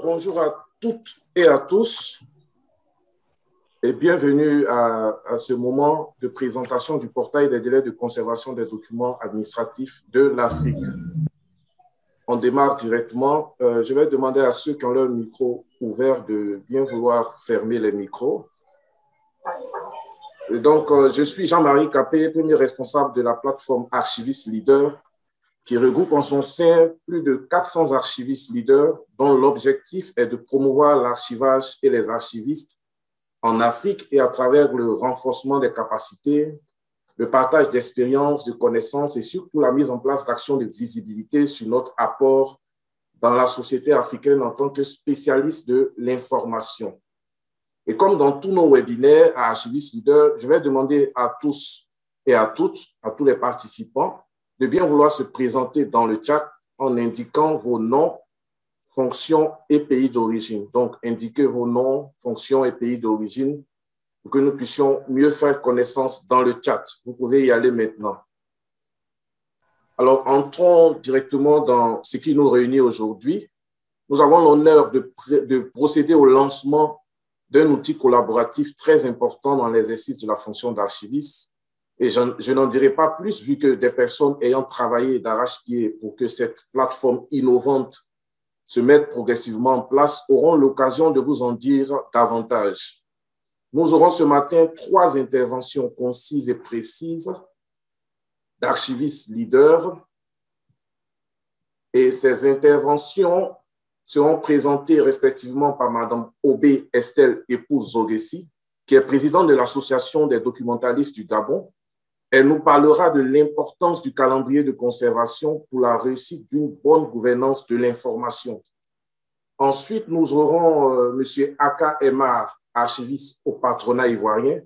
Alors, bonjour à toutes et à tous et bienvenue à ce moment de présentation du portail des délais de conservation des documents administratifs de l'Afrique. On démarre directement. Je vais demander à ceux qui ont leur micro ouvert de bien vouloir fermer les micros. Et donc, je suis Jean-Marie Capé, premier responsable de la plateforme Archiviste Leader, qui regroupe en son sein plus de 400 archivistes leaders dont l'objectif est de promouvoir l'archivage et les archivistes en Afrique et à travers le renforcement des capacités, le partage d'expériences, de connaissances et surtout la mise en place d'actions de visibilité sur notre apport dans la société africaine en tant que spécialiste de l'information. Et comme dans tous nos webinaires à Archiviste Leader, je vais demander à tous et à toutes, à tous les participants, de bien vouloir se présenter dans le chat en indiquant vos noms, fonctions et pays d'origine. Donc, indiquez vos noms, fonctions et pays d'origine pour que nous puissions mieux faire connaissance dans le chat. Vous pouvez y aller maintenant. Alors, entrons directement dans ce qui nous réunit aujourd'hui. Nous avons l'honneur de procéder au lancement d'un outil collaboratif très important dans l'exercice de la fonction d'archiviste. Et je n'en dirai pas plus, vu que des personnes ayant travaillé d'arrache-pied pour que cette plateforme innovante se mette progressivement en place auront l'occasion de vous en dire davantage. Nous aurons ce matin 3 interventions concises et précises d'archivistes leaders. Et ces interventions seront présentées respectivement par Mme Obé Estelle épouse Zogessi, qui est présidente de l'Association des documentalistes du Gabon. Elle nous parlera de l'importance du calendrier de conservation pour la réussite d'une bonne gouvernance de l'information. Ensuite, nous aurons M. Aka Emar, archiviste au patronat ivoirien,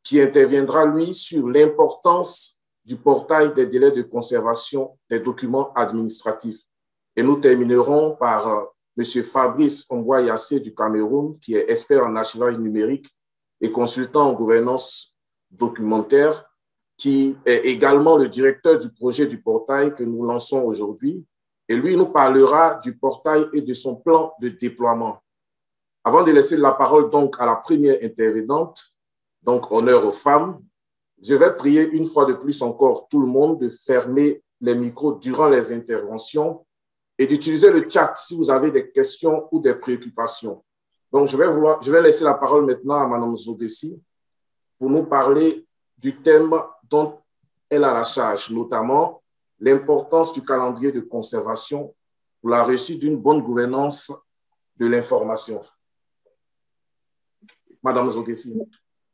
qui interviendra, lui, sur l'importance du portail des délais de conservation des documents administratifs. Et nous terminerons par M. Fabrice Omboyassé du Cameroun, qui est expert en archivage numérique et consultant en gouvernance documentaire, qui est également le directeur du projet du portail que nous lançons aujourd'hui. Et lui nous parlera du portail et de son plan de déploiement. Avant de laisser la parole donc à la première intervenante, donc honneur aux femmes, je vais prier une fois de plus encore tout le monde de fermer les micros durant les interventions et d'utiliser le chat si vous avez des questions ou des préoccupations. Donc, je vais laisser la parole maintenant à Mme Zogessi pour nous parler du thème dont elle a la charge, notamment l'importance du calendrier de conservation pour la réussite d'une bonne gouvernance de l'information. Madame Zogessi.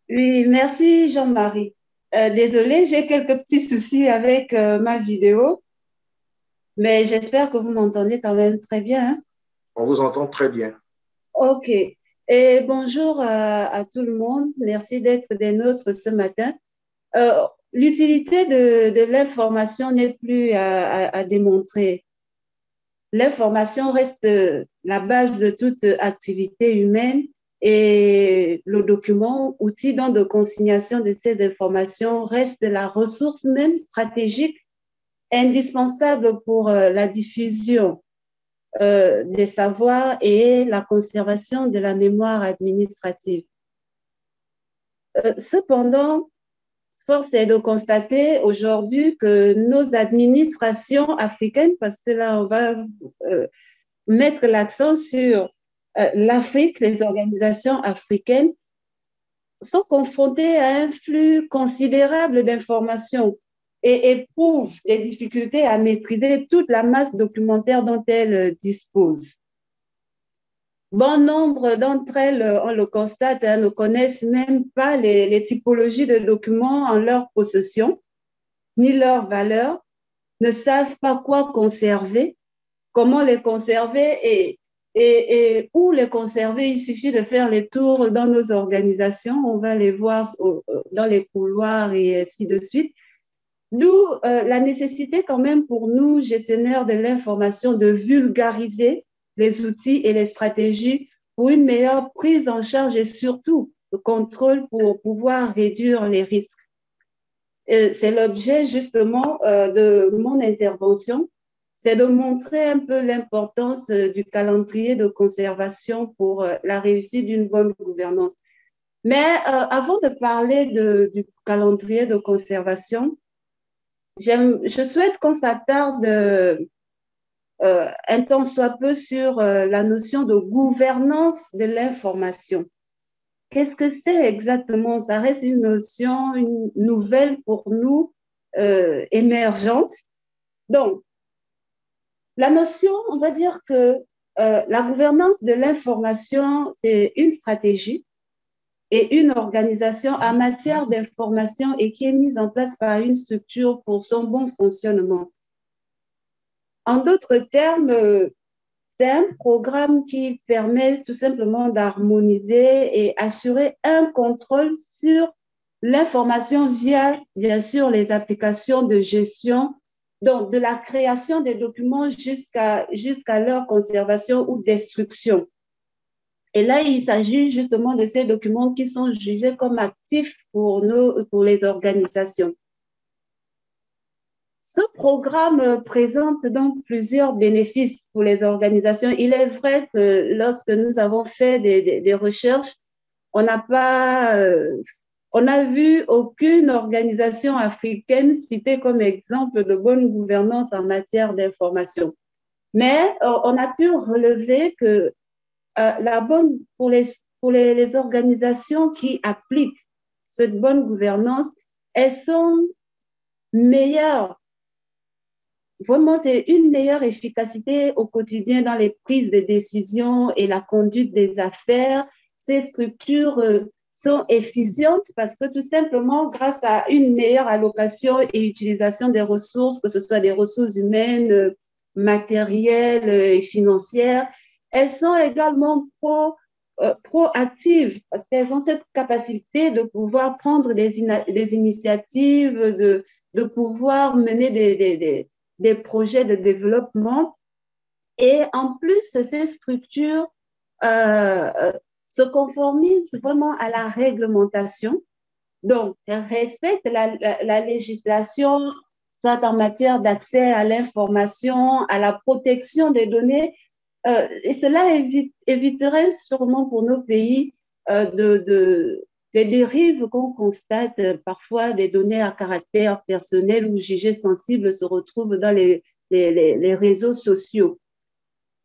Oui, merci Jean-Marie. Désolée, j'ai quelques petits soucis avec ma vidéo, mais j'espère que vous m'entendez quand même très bien. Hein? On vous entend très bien. OK. Et bonjour à tout le monde. Merci d'être des nôtres ce matin. L'utilité de l'information n'est plus à démontrer. L'information reste la base de toute activité humaine et le document, outil donc de consignation de ces informations, reste la ressource même stratégique indispensable pour la diffusion des savoirs et la conservation de la mémoire administrative. Cependant, force est de constater aujourd'hui que nos administrations africaines, parce que là, on va mettre l'accent sur l'Afrique, les organisations africaines, sont confrontées à un flux considérable d'informations et éprouvent des difficultés à maîtriser toute la masse documentaire dont elles disposent. Bon nombre d'entre elles, on le constate, ne connaissent même pas les typologies de documents en leur possession, ni leurs valeurs, ne savent pas quoi conserver, comment les conserver et où les conserver. Il suffit de faire les tours dans nos organisations, on va les voir dans les couloirs et ainsi de suite. D'où la nécessité quand même pour nous, gestionnaires de l'information, de vulgariser les outils et les stratégies pour une meilleure prise en charge et surtout le contrôle pour pouvoir réduire les risques. C'est l'objet justement de mon intervention, c'est de montrer un peu l'importance du calendrier de conservation pour la réussite d'une bonne gouvernance. Mais avant de parler du calendrier de conservation, je souhaite qu'on s'attarde un temps soit peu sur la notion de gouvernance de l'information. Qu'est-ce que c'est exactement? Ça reste une notion, une nouvelle pour nous, émergente. Donc, la notion, on va dire que la gouvernance de l'information, c'est une stratégie et une organisation en matière d'information et qui est mise en place par une structure pour son bon fonctionnement. En d'autres termes, c'est un programme qui permet tout simplement d'harmoniser et assurer un contrôle sur l'information via, bien sûr, les applications de gestion, donc de la création des documents jusqu'à leur conservation ou destruction. Et là, il s'agit justement de ces documents qui sont jugés comme actifs pour les organisations. Ce programme présente donc plusieurs bénéfices pour les organisations. Il est vrai que lorsque nous avons fait des recherches, on n'a vu aucune organisation africaine citée comme exemple de bonne gouvernance en matière d'information. Mais on a pu relever que pour les organisations qui appliquent cette bonne gouvernance, elles sont meilleures. Vraiment, c'est une meilleure efficacité au quotidien dans les prises de décisions et la conduite des affaires. Ces structures sont efficientes parce que tout simplement, grâce à une meilleure allocation et utilisation des ressources, que ce soit des ressources humaines, matérielles et financières, elles sont également proactives parce qu'elles ont cette capacité de pouvoir prendre des initiatives, de pouvoir mener des projets de développement. Et en plus, ces structures se conformisent vraiment à la réglementation. Donc, elles respectent la législation, soit en matière d'accès à l'information, à la protection des données. Et cela éviterait sûrement pour nos pays des dérives qu'on constate parfois, des données à caractère personnel ou jugées sensibles se retrouvent dans les réseaux sociaux.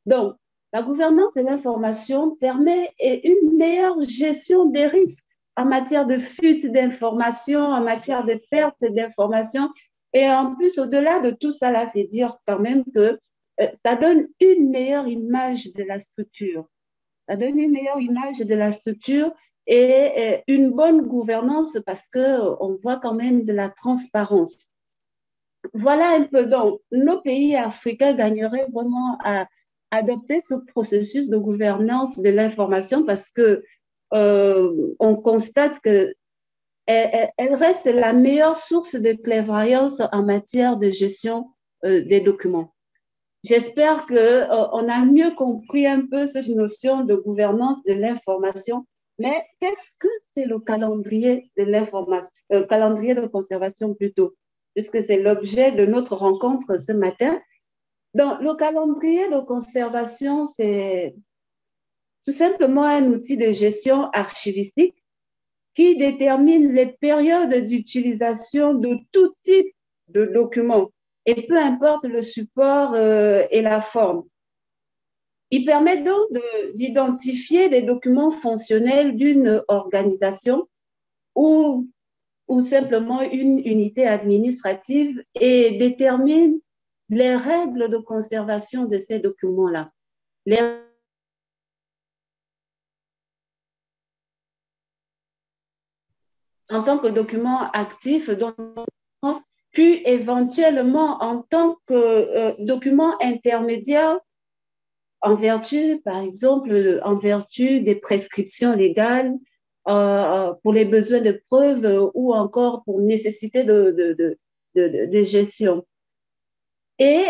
Donc, la gouvernance de l'information permet une meilleure gestion des risques en matière de fuite d'informations, en matière de perte d'informations. Et en plus, au-delà de tout ça, là, c'est dire quand même que ça donne une meilleure image de la structure. Ça donne une meilleure image de la structure et une bonne gouvernance parce qu'on voit quand même de la transparence. Voilà un peu. Donc, nos pays africains gagneraient vraiment à adopter ce processus de gouvernance de l'information parce que on constate que elle reste la meilleure source de clairvoyance en matière de gestion des documents. J'espère qu'on a mieux compris un peu cette notion de gouvernance de l'information. Mais qu'est-ce que c'est le calendrier de l'information, calendrier de conservation plutôt, puisque c'est l'objet de notre rencontre ce matin. Donc, le calendrier de conservation, c'est tout simplement un outil de gestion archivistique qui détermine les périodes d'utilisation de tout type de documents et peu importe le support et la forme. Il permet donc d'identifier les documents fonctionnels d'une organisation ou simplement une unité administrative et détermine les règles de conservation de ces documents-là. En tant que document actif, puis éventuellement en tant que document intermédiaire en vertu, par exemple, en vertu des prescriptions légales pour les besoins de preuve ou encore pour nécessité de gestion. Et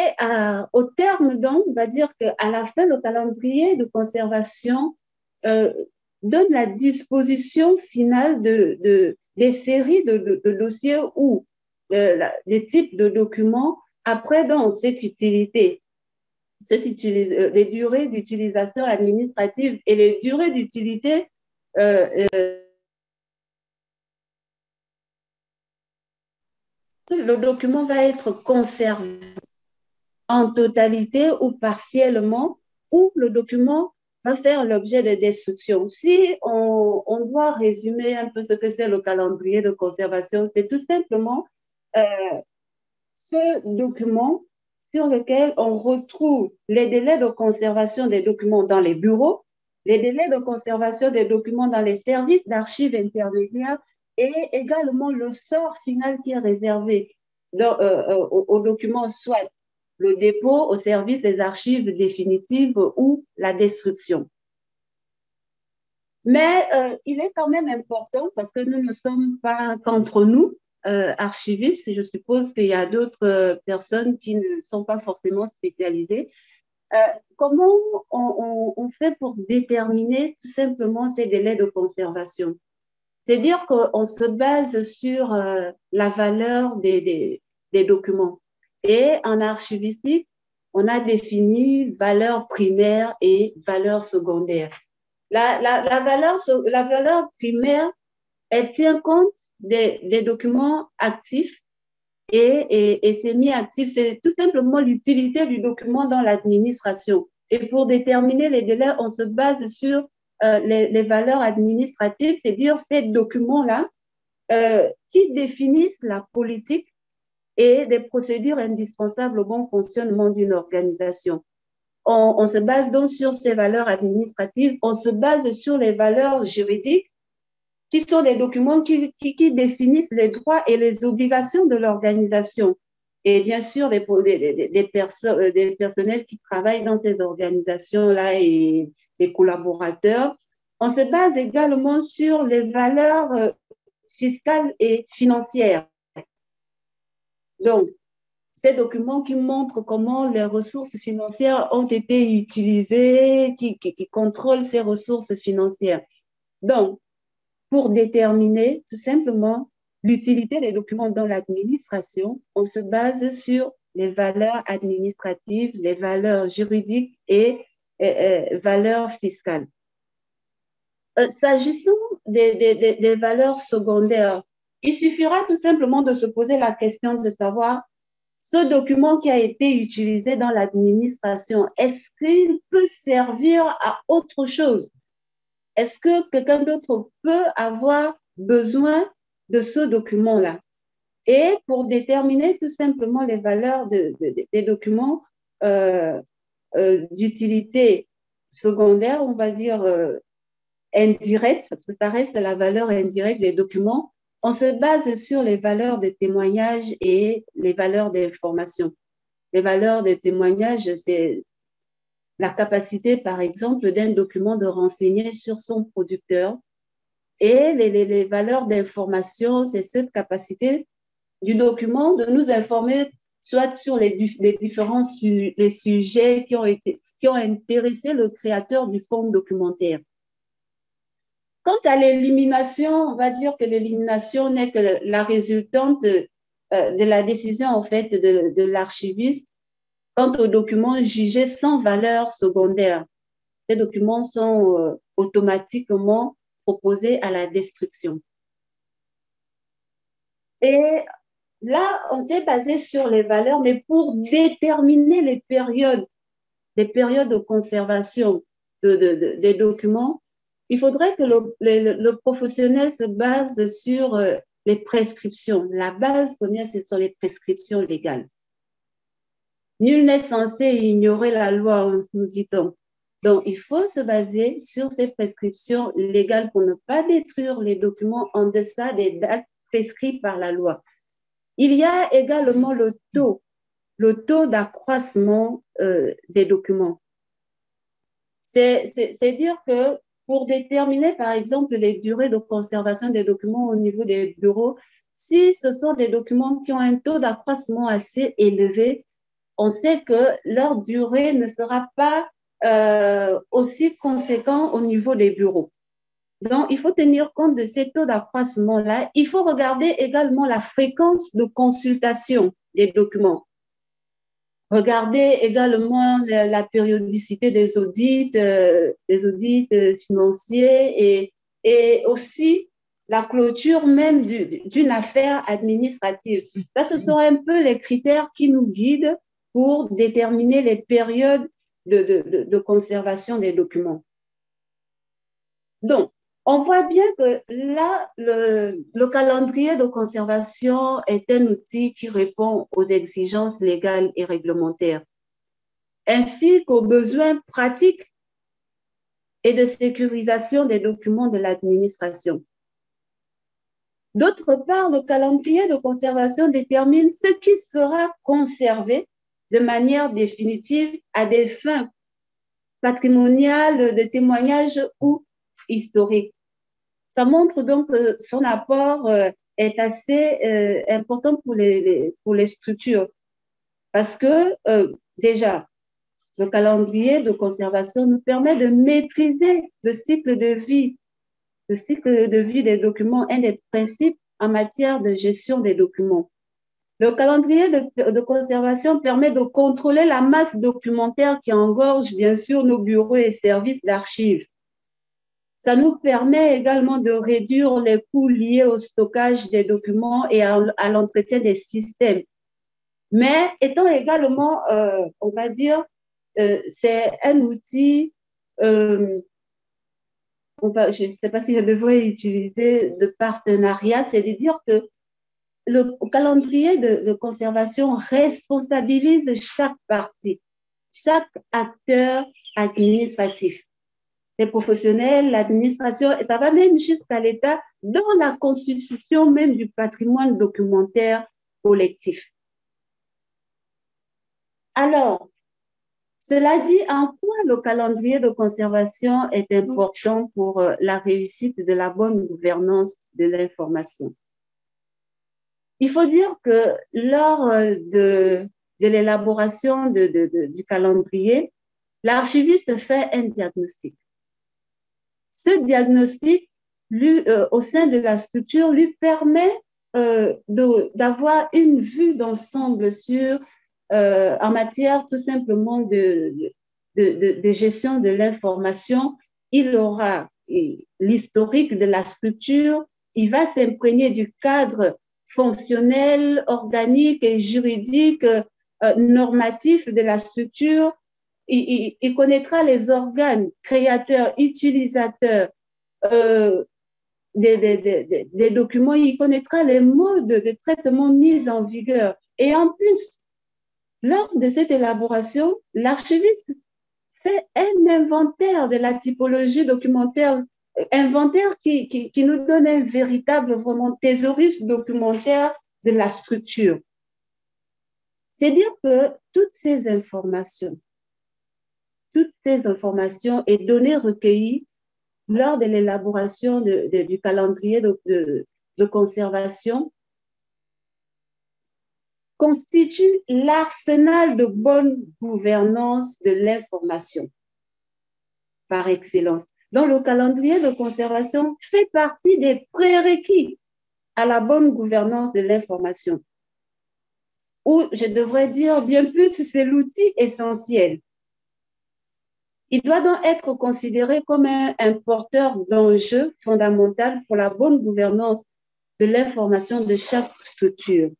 au terme, donc, on va dire qu'à la fin, le calendrier de conservation donne la disposition finale des séries de dossiers ou des types de documents Après, donc, cette utilité, les durées d'utilisation administrative et les durées d'utilité le document va être conservé en totalité ou partiellement, ou le document va faire l'objet de destruction. Si on doit résumer un peu ce que c'est le calendrier de conservation, c'est tout simplement ce document sur lequel on retrouve les délais de conservation des documents dans les bureaux, les délais de conservation des documents dans les services d'archives intermédiaires et également le sort final qui est réservé aux documents, soit le dépôt au service des archives définitives ou la destruction. Mais il est quand même important, parce que nous ne sommes pas qu'entre nous, archivistes, je suppose qu'il y a d'autres personnes qui ne sont pas forcément spécialisées. Comment on fait pour déterminer tout simplement ces délais de conservation? C'est dire qu'on se base sur la valeur des documents. Et en archivistique, on a défini valeur primaire et valeur secondaire. La valeur primaire, elle tient compte des documents actifs et semi-actifs. C'est tout simplement l'utilité du document dans l'administration. Et pour déterminer les délais, on se base sur les valeurs administratives, c'est-à-dire ces documents-là qui définissent la politique et des procédures indispensables au bon fonctionnement d'une organisation. On se base donc sur ces valeurs administratives, on se base sur les valeurs juridiques, qui sont des documents qui définissent les droits et les obligations de l'organisation. Et bien sûr, des personnels qui travaillent dans ces organisations-là et les collaborateurs. On se base également sur les valeurs fiscales et financières. Donc, ces documents qui montrent comment les ressources financières ont été utilisées, qui contrôlent ces ressources financières. Donc, pour déterminer tout simplement l'utilité des documents dans l'administration, on se base sur les valeurs administratives, les valeurs juridiques et valeurs fiscales. S'agissant des valeurs secondaires, il suffira tout simplement de se poser la question de savoir ce document qui a été utilisé dans l'administration, est-ce qu'il peut servir à autre chose? Est-ce que quelqu'un d'autre peut avoir besoin de ce document-là? Et pour déterminer tout simplement les valeurs des documents d'utilité secondaire, on va dire indirecte, parce que ça reste la valeur indirecte des documents, on se base sur les valeurs de témoignage et les valeurs d'information. Les valeurs de témoignage, c'est la capacité, par exemple, d'un document de renseigner sur son producteur. Et les valeurs d'information, c'est cette capacité du document de nous informer soit sur les différents les sujets qui ont intéressé le créateur du fonds documentaire. Quant à l'élimination, on va dire que l'élimination n'est que la résultante de la décision en fait de l'archiviste quant aux documents jugés sans valeur secondaire. Ces documents sont automatiquement proposés à la destruction. Et là, on s'est basé sur les valeurs, mais pour déterminer les périodes de conservation des documents, il faudrait que le professionnel se base sur les prescriptions. La base première, ce sont les prescriptions légales. Nul n'est censé ignorer la loi, nous dit-on. Donc, il faut se baser sur ces prescriptions légales pour ne pas détruire les documents en deçà des dates prescrites par la loi. Il y a également le taux d'accroissement des documents. C'est dire que pour déterminer, par exemple, les durées de conservation des documents au niveau des bureaux, si ce sont des documents qui ont un taux d'accroissement assez élevé, on sait que leur durée ne sera pas aussi conséquent au niveau des bureaux. Donc, il faut tenir compte de ces taux d'accroissement-là. Il faut regarder également la fréquence de consultation des documents. regarder également la périodicité des audits financiers et aussi la clôture même d'une affaire administrative. Ça, ce sont un peu les critères qui nous guident pour déterminer les périodes de conservation des documents. Donc, on voit bien que là, le calendrier de conservation est un outil qui répond aux exigences légales et réglementaires, ainsi qu'aux besoins pratiques et de sécurisation des documents de l'administration. D'autre part, le calendrier de conservation détermine ce qui sera conservé de manière définitive à des fins patrimoniales, de témoignage ou historiques. Ça montre donc que son apport est assez important pour les structures parce que déjà, le calendrier de conservation nous permet de maîtriser le cycle de vie des documents, un des principes en matière de gestion des documents. Le calendrier de conservation permet de contrôler la masse documentaire qui engorge bien sûr nos bureaux et services d'archives. Ça nous permet également de réduire les coûts liés au stockage des documents et à l'entretien des systèmes. Mais étant également, on va dire, c'est un outil, je ne sais pas si je devrais utiliser de partenariat, c'est de dire que le calendrier de conservation responsabilise chaque partie, chaque acteur administratif, les professionnels, l'administration, et ça va même jusqu'à l'État dans la constitution même du patrimoine documentaire collectif. Alors, cela dit, en quoi le calendrier de conservation est important pour la réussite de la bonne gouvernance de l'information? Il faut dire que lors de l'élaboration du calendrier, l'archiviste fait un diagnostic. Ce diagnostic, au sein de la structure, lui permet d'avoir une vue d'ensemble sur, en matière tout simplement de gestion de l'information. Il aura l'historique de la structure, il va s'imprégner du cadre fonctionnel, organique et juridique, normatif de la structure. Il connaîtra les organes créateurs, utilisateurs des documents, il connaîtra les modes de traitement mis en vigueur. Et en plus, lors de cette élaboration, l'archiviste fait un inventaire de la typologie documentaire, inventaire qui nous donne un véritable vraiment thésaurus documentaire de la structure. C'est dire que toutes ces informations et données recueillies lors de l'élaboration du calendrier de conservation constituent l'arsenal de bonne gouvernance de l'information par excellence. Donc, le calendrier de conservation fait partie des prérequis à la bonne gouvernance de l'information. Ou, je devrais dire bien plus, c'est l'outil essentiel. Il doit donc être considéré comme un porteur d'enjeux fondamental pour la bonne gouvernance de l'information de chaque structure.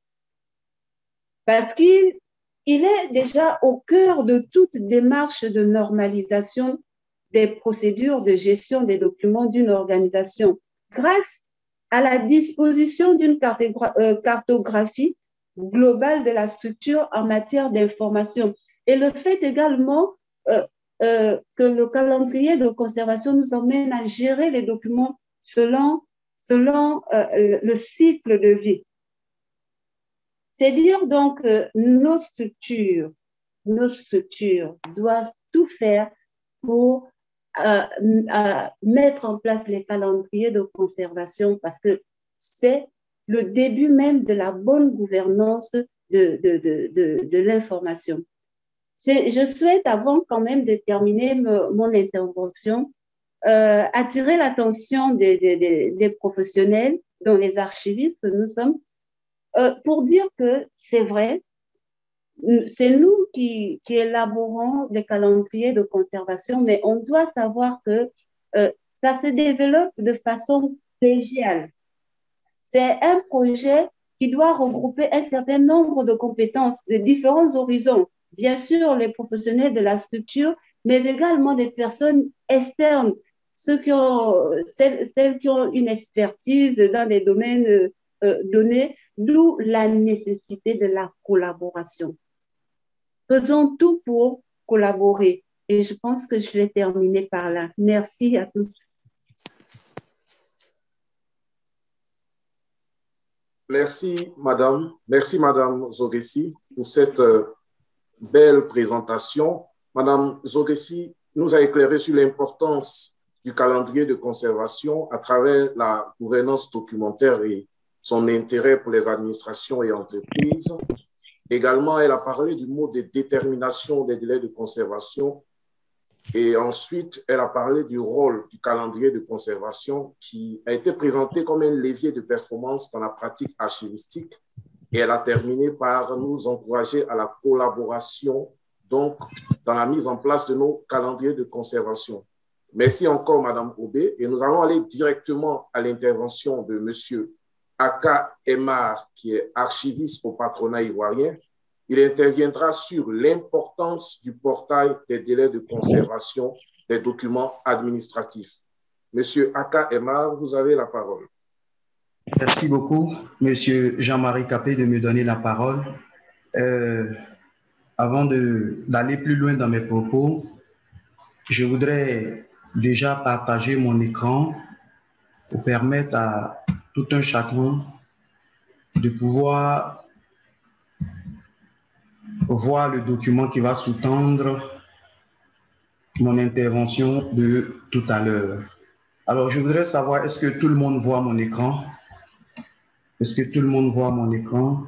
Parce qu'il est déjà au cœur de toute démarche de normalisation des procédures de gestion des documents d'une organisation, grâce à la disposition d'une cartographie globale de la structure en matière d'information. Et le fait également que le calendrier de conservation nous emmène à gérer les documents selon le cycle de vie. C'est dire donc que nos structures doivent tout faire pour mettre en place les calendriers de conservation parce que c'est le début même de la bonne gouvernance de l'information. Je souhaite, avant quand même de terminer mon intervention, attirer l'attention des professionnels, dont les archivistes nous sommes, pour dire que c'est vrai, c'est nous qui élaborons des calendriers de conservation, mais on doit savoir que ça se développe de façon collégiale. C'est un projet qui doit regrouper un certain nombre de compétences de différents horizons. Bien sûr, les professionnels de la structure, mais également des personnes externes, celles qui ont une expertise dans des domaines donnés, d'où la nécessité de la collaboration. Faisons tout pour collaborer. Et je pense que je vais terminer par là. Merci à tous. Merci, madame. Merci, madame Zogessi, pour cette belle présentation. Madame Zogessi nous a éclairé sur l'importance du calendrier de conservation à travers la gouvernance documentaire et son intérêt pour les administrations et entreprises. Également, elle a parlé du mot de détermination des délais de conservation. Et ensuite, elle a parlé du rôle du calendrier de conservation qui a été présenté comme un levier de performance dans la pratique archivistique. Et elle a terminé par nous encourager à la collaboration, donc dans la mise en place de nos calendriers de conservation. Merci encore, Madame Obé. Et nous allons aller directement à l'intervention de Monsieur Aka Emar, qui est archiviste au patronat ivoirien. Il interviendra sur l'importance du portail des délais de conservation des documents administratifs. Monsieur Aka Emar, vous avez la parole. Merci beaucoup, Monsieur Jean-Marie Capé, de me donner la parole. Avant d'aller plus loin dans mes propos, je voudrais déjà partager mon écran pour permettre à tout un chacun de pouvoir voir le document qui va sous-tendre mon intervention de tout à l'heure. Alors, je voudrais savoir, est-ce que tout le monde voit mon écran? Est-ce que tout le monde voit mon écran?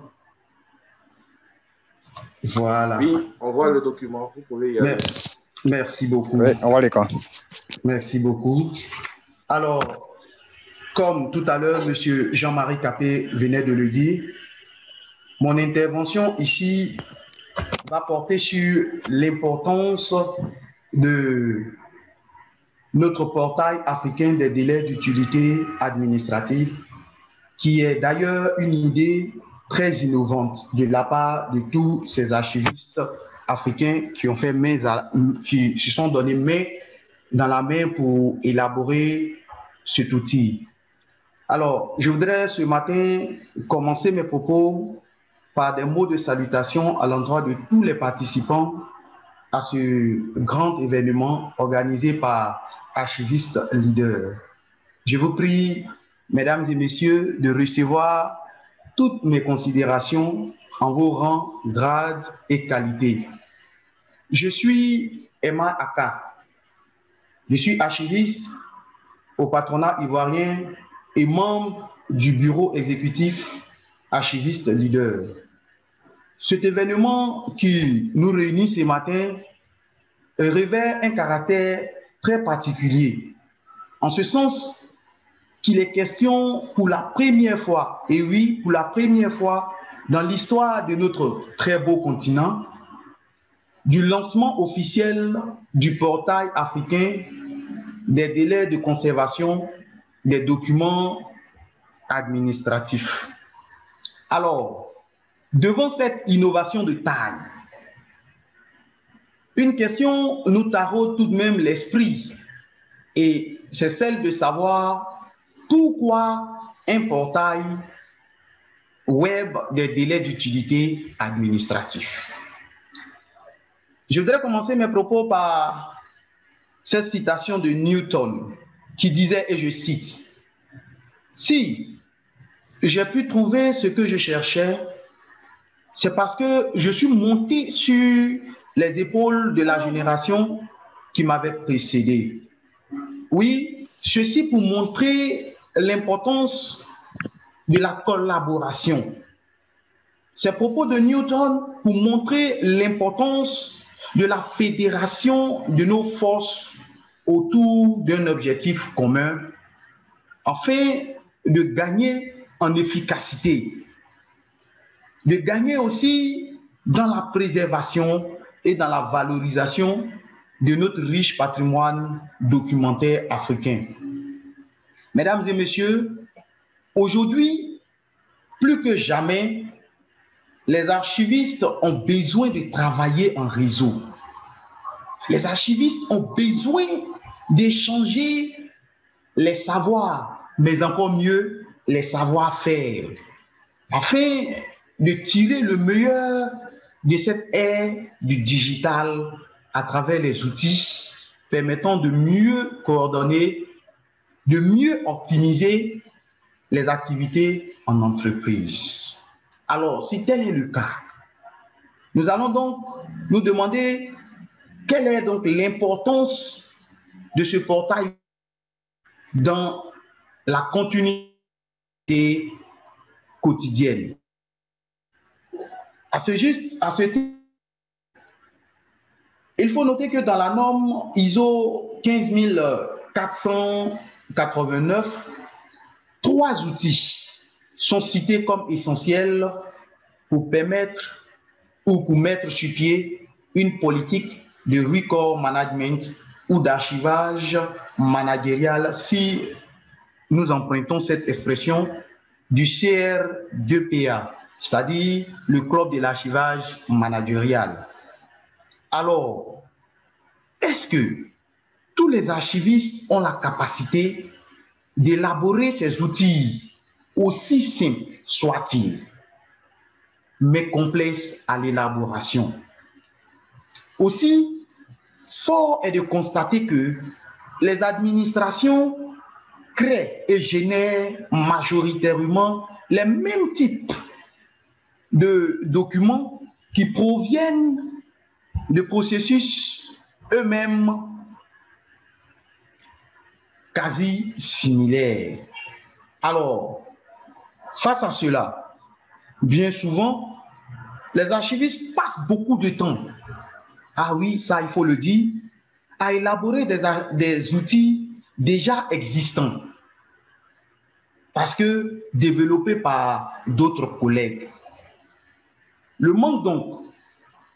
Voilà. Oui, on voit le document. Vous pouvez y aller. Merci beaucoup. Oui, on voit l'écran. Merci beaucoup. Alors, comme tout à l'heure, M. Jean-Marie Capé venait de le dire, mon intervention ici va porter sur l'importance de notre portail africain des délais d'utilité administrative, qui est d'ailleurs une idée très innovante de la part de tous ces archivistes africains qui ont fait qui se sont donné main dans la main pour élaborer cet outil. Alors, je voudrais ce matin commencer mes propos par des mots de salutation à l'endroit de tous les participants à ce grand événement organisé par Archivistes Leaders. Je vous prie, mesdames et messieurs, de recevoir toutes mes considérations en vos rangs, grades et qualités. Je suis Emma Aka. Je suis archiviste au patronat ivoirien et membre du bureau exécutif Archivistes Leaders. Cet événement qui nous réunit ce matin revêt un caractère très particulier, en ce sens qu'il est question pour la première fois, et oui, pour la première fois dans l'histoire de notre très beau continent, du lancement officiel du portail africain des délais de conservation des documents administratifs. Alors, devant cette innovation de taille, une question nous taraude tout de même l'esprit, et c'est celle de savoir pourquoi un portail web des délais d'utilité administratifs. Je voudrais commencer mes propos par cette citation de Newton qui disait, et je cite, « Si j'ai pu trouver ce que je cherchais, c'est parce que je suis monté sur les épaules de la génération qui m'avait précédé. » Oui, ceci pour montrer l'importance de la collaboration. Ces propos de Newton pour montrer l'importance de la fédération de nos forces autour d'un objectif commun, afin de gagner en efficacité, de gagner aussi dans la préservation et dans la valorisation de notre riche patrimoine documentaire africain. Mesdames et messieurs, aujourd'hui, plus que jamais, les archivistes ont besoin de travailler en réseau. Les archivistes ont besoin d'échanger les savoirs, mais encore mieux, les savoir-faire, afin de tirer le meilleur de cette ère du digital à travers les outils permettant de mieux coordonner, de mieux optimiser les activités en entreprise. Alors, si tel est le cas, nous allons donc nous demander quelle est donc l'importance de ce portail dans la continuité quotidienne. À ce titre, il faut noter que dans la norme ISO 15489, 3 outils sont cités comme essentiels pour permettre ou pour mettre sur pied une politique de record management ou d'archivage managérial, si nous empruntons cette expression du CR2PA, c'est-à-dire le club de l'archivage managérial. Alors, est-ce que tous les archivistes ont la capacité d'élaborer ces outils, aussi simples soient-ils, mais complexes à l'élaboration? Aussi, fort est de constater que les administrations créent et génèrent majoritairement les mêmes types de documents qui proviennent de processus eux-mêmes quasi similaires. Alors, face à cela, bien souvent, les archivistes passent beaucoup de temps, ah oui, ça il faut le dire, à élaborer des outils déjà existants, parce que développés par d'autres collègues. Le manque donc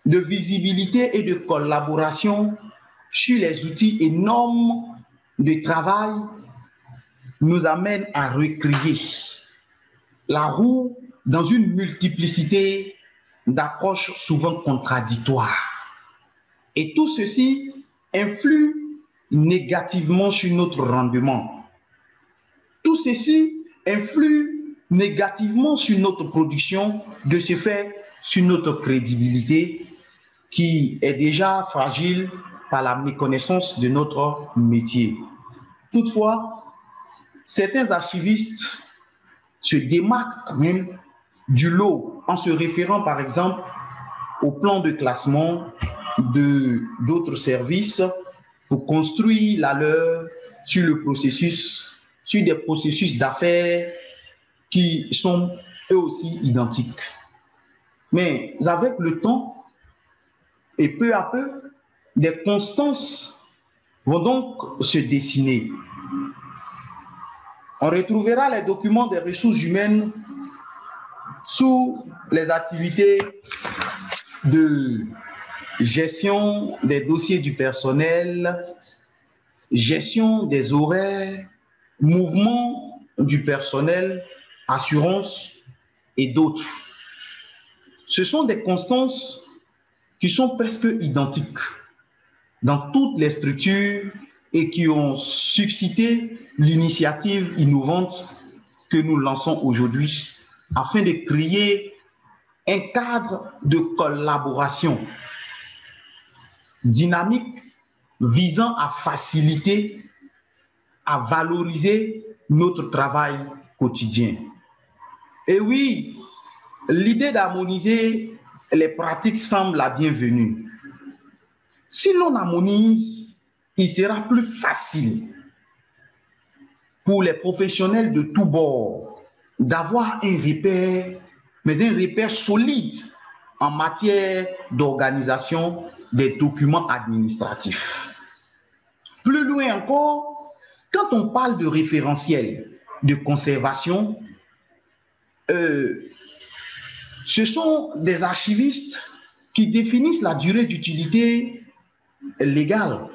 de visibilité et de collaboration sur les outils et normes de travail nous amène à recréer la roue dans une multiplicité d'approches souvent contradictoires. Et tout ceci influe négativement sur notre rendement. Tout ceci influe négativement sur notre production, de ce fait sur notre crédibilité qui est déjà fragile par la méconnaissance de notre métier. Toutefois, certains archivistes se démarquent même du lot en se référant par exemple au plan de classement d'autres services pour construire la leur sur le processus, sur des processus d'affaires qui sont eux aussi identiques. Mais avec le temps et peu à peu, des constances vont donc se dessiner. On retrouvera les documents des ressources humaines sous les activités de gestion des dossiers du personnel, gestion des horaires, mouvement du personnel, assurance et d'autres. Ce sont des constances qui sont presque identiques dans toutes les structures et qui ont suscité l'initiative innovante que nous lançons aujourd'hui afin de créer un cadre de collaboration dynamique visant à faciliter, à valoriser notre travail quotidien. Et oui, l'idée d'harmoniser les pratiques semble la bienvenue. Si l'on harmonise, il sera plus facile pour les professionnels de tous bords d'avoir un repère, mais un repère solide en matière d'organisation des documents administratifs. Plus loin encore, quand on parle de référentiel de conservation, ce sont des archivistes qui définissent la durée d'utilité légale.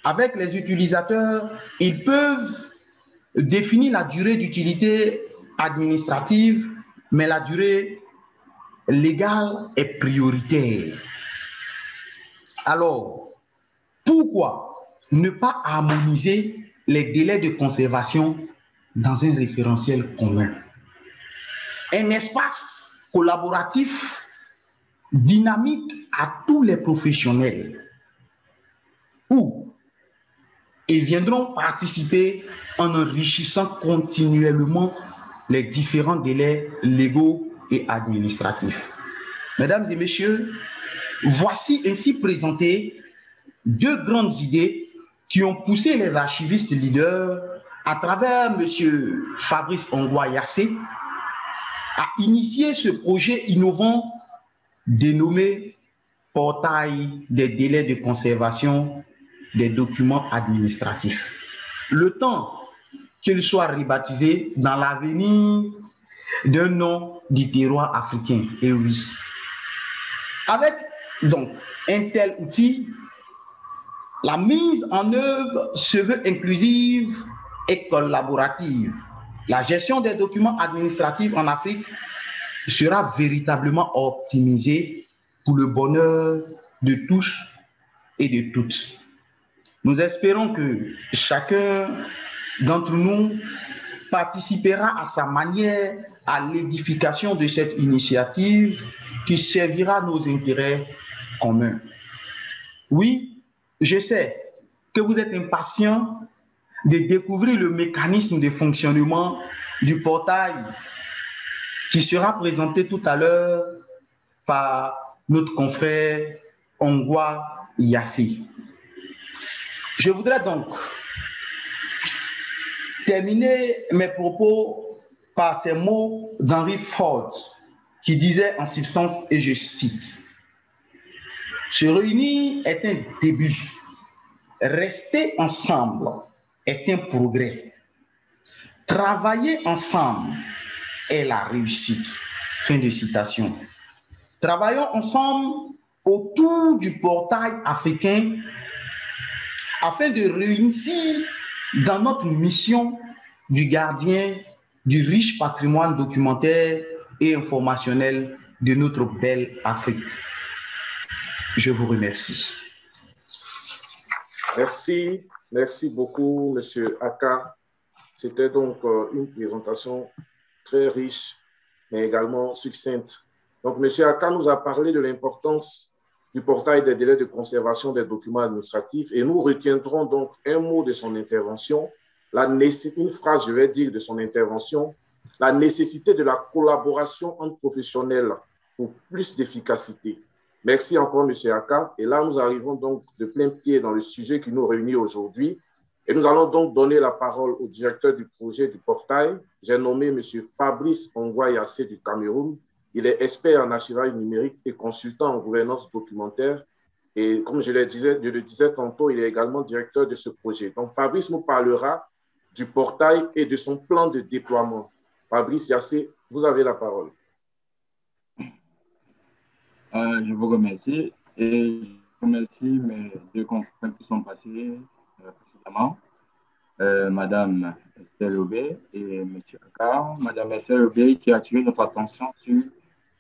Avec les utilisateurs, ils peuvent définir la durée d'utilité administrative, mais la durée légale est prioritaire. Alors, pourquoi ne pas harmoniser les délais de conservation dans un référentiel commun? Un espace collaboratif dynamique à tous les professionnels où ils viendront participer en enrichissant continuellement les différents délais légaux et administratifs. Mesdames et messieurs, voici ainsi présentées deux grandes idées qui ont poussé les archivistes leaders à travers M. Fabrice Ongwa-Yassé à initier ce projet innovant dénommé Portail des délais de conservation des documents administratifs. Le temps qu'il soit rebaptisé dans l'avenir d'un nom du terroir africain. Et oui. Avec donc un tel outil, la mise en œuvre se veut inclusive et collaborative. La gestion des documents administratifs en Afrique sera véritablement optimisée pour le bonheur de tous et de toutes. Nous espérons que chacun d'entre nous participera à sa manière à l'édification de cette initiative qui servira nos intérêts communs. Oui, je sais que vous êtes impatients de découvrir le mécanisme de fonctionnement du portail qui sera présenté tout à l'heure par notre confrère Ongwa-Yassé. Je voudrais donc terminer mes propos par ces mots d'Henry Ford qui disait en substance, et je cite, « Se réunir est un début, rester ensemble est un progrès, travailler ensemble est la réussite. » Fin de citation. Travaillons ensemble autour du portail africain afin de réussir dans notre mission du gardien du riche patrimoine documentaire et informationnel de notre belle Afrique. Je vous remercie. Merci beaucoup, M. Aka. C'était donc une présentation très riche, mais également succincte. Donc, M. Aka nous a parlé de l'importance du portail des délais de conservation des documents administratifs et nous retiendrons donc un mot de son intervention, une phrase, je vais dire, de son intervention, la nécessité de la collaboration entre professionnels pour plus d'efficacité. Merci encore, M. Aka. Et là, nous arrivons donc de plein pied dans le sujet qui nous réunit aujourd'hui. Et nous allons donc donner la parole au directeur du projet du portail. J'ai nommé M. Fabrice Ongwa-Yassé du Cameroun. Il est expert en archivage numérique et consultant en gouvernance documentaire. Et comme je le disais tantôt, il est également directeur de ce projet. Donc, Fabrice nous parlera du portail et de son plan de déploiement. Fabrice Yassé, vous avez la parole. Je vous remercie et je remercie mes deux confrères qui sont passés précédemment, Madame Estelle Aubé et M. Aka. Madame Estelle Aubé qui a attiré notre attention sur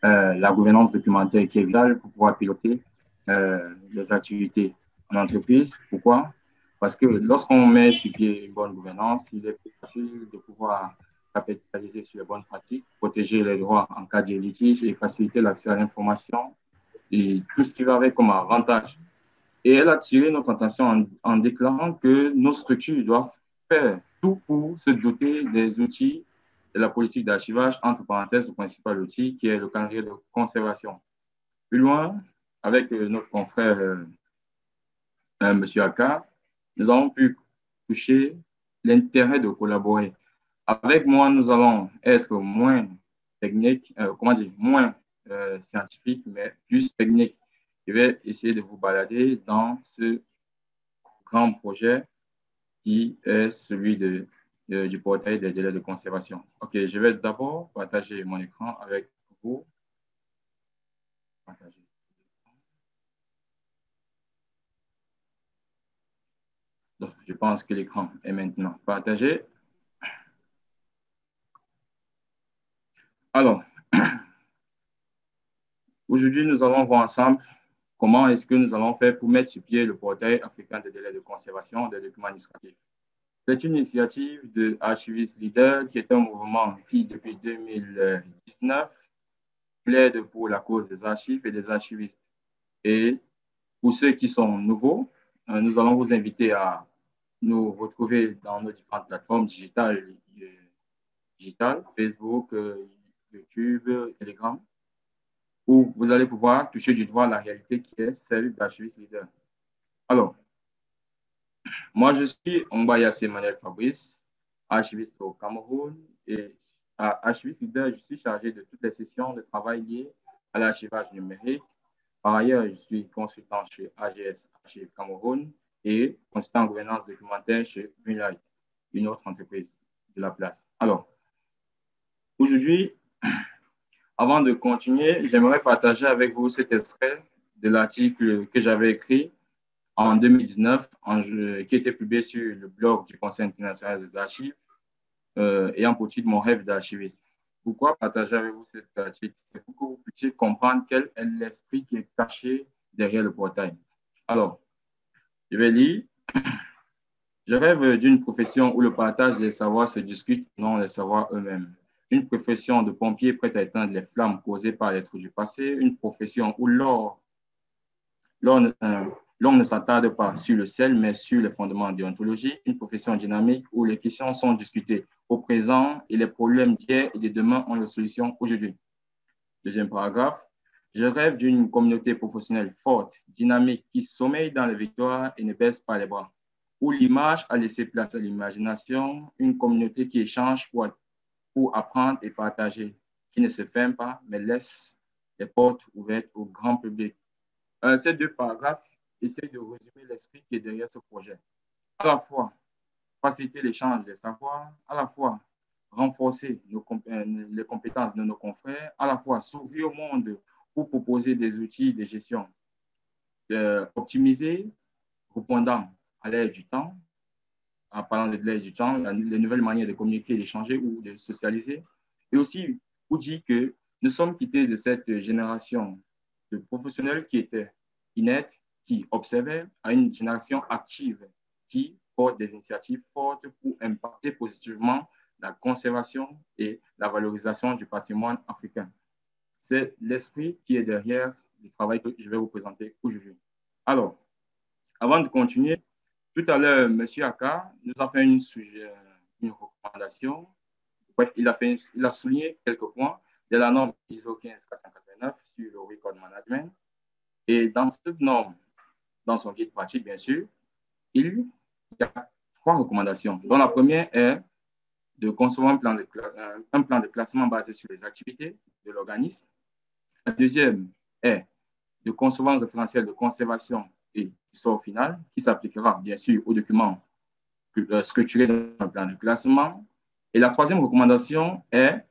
la gouvernance documentaire qui est vitale pour pouvoir piloter les activités en entreprise. Pourquoi? Parce que lorsqu'on met sur pied une bonne gouvernance, il est plus facile de pouvoir capitaliser sur les bonnes pratiques, protéger les droits en cas de litige et faciliter l'accès à l'information et tout ce qui va avec comme avantage. Et elle a attiré notre attention en déclarant que nos structures doivent faire tout pour se doter des outils de la politique d'archivage, entre parenthèses, le principal outil qui est le calendrier de conservation. Plus loin, avec notre confrère M. Aka, nous avons pu toucher l'intérêt de collaborer. Avec moi, nous allons être moins techniques, moins scientifiques, mais plus techniques. Je vais essayer de vous balader dans ce grand projet qui est celui du portail des délais de conservation. OK, je vais d'abord partager mon écran avec vous. Partager. Je pense que l'écran est maintenant partagé. Alors, aujourd'hui, nous allons voir ensemble comment est-ce que nous allons faire pour mettre sur pied le portail africain des délais de conservation des documents administratifs. C'est une initiative de Archivist Leader qui est un mouvement qui, depuis 2019, plaide pour la cause des archives et des archivistes. Et pour ceux qui sont nouveaux, nous allons vous inviter à nous retrouver dans nos différentes plateformes digitales, Facebook, YouTube, Telegram, où vous allez pouvoir toucher du doigt la réalité qui est celle d'Archivist Leader. Alors, moi, je suis Ombayase Emmanuel Fabrice, archiviste au Cameroun, et à Archivist Leader, je suis chargé de toutes les sessions de travail liées à l'archivage numérique. Par ailleurs, je suis consultant chez AGS Archives Cameroun et consultant en gouvernance documentaire chez Greenlight, une autre entreprise de la place. Alors, aujourd'hui, avant de continuer, j'aimerais partager avec vous cet extrait de l'article que j'avais écrit en 2019, qui était publié sur le blog du Conseil international des archives, ayant pour titre Mon rêve d'archiviste. Pourquoi partager avec vous cet article? C'est pour que vous puissiez comprendre quel est l'esprit qui est caché derrière le portail. Alors, je vais lire. Je rêve d'une profession où le partage des savoirs se discute, non les savoirs eux-mêmes. Une profession de pompier prête à éteindre les flammes causées par les trous du passé. Une profession où l'on ne s'attarde pas sur le sel, mais sur les fondements de déontologie. Une profession dynamique où les questions sont discutées au présent et les problèmes d'hier et de demain ont leurs solutions aujourd'hui. Deuxième paragraphe. Je rêve d'une communauté professionnelle forte, dynamique, qui sommeille dans les victoires et ne baisse pas les bras, où l'image a laissé place à l'imagination, une communauté qui échange pour apprendre et partager, qui ne se ferme pas, mais laisse les portes ouvertes au grand public. Ces deux paragraphes essaient de résumer l'esprit qui est derrière ce projet. À la fois, faciliter l'échange des savoirs, à la fois, renforcer les compétences de nos confrères, à la fois, s'ouvrir au monde pour proposer des outils de gestion optimisés, répondant à l'ère du temps, en parlant de l'ère du temps, les nouvelles manières de communiquer, d'échanger ou de socialiser. Et aussi, vous dire que nous sommes quittés de cette génération de professionnels qui étaient inertes, qui observaient, à une génération active qui porte des initiatives fortes pour impacter positivement la conservation et la valorisation du patrimoine africain. C'est l'esprit qui est derrière le travail que je vais vous présenter aujourd'hui. Alors, avant de continuer, tout à l'heure, M. Aka nous a fait une recommandation. Bref, il a souligné quelques points de la norme ISO 15489 sur le record management. Et dans cette norme, dans son guide pratique, bien sûr, il y a 3 recommandations. Donc, la première est de concevoir un plan de classement basé sur les activités de l'organisme. La deuxième est de concevoir un référentiel de conservation et du sort final qui s'appliquera bien sûr aux documents structurés dans le plan de classement. Et la troisième recommandation est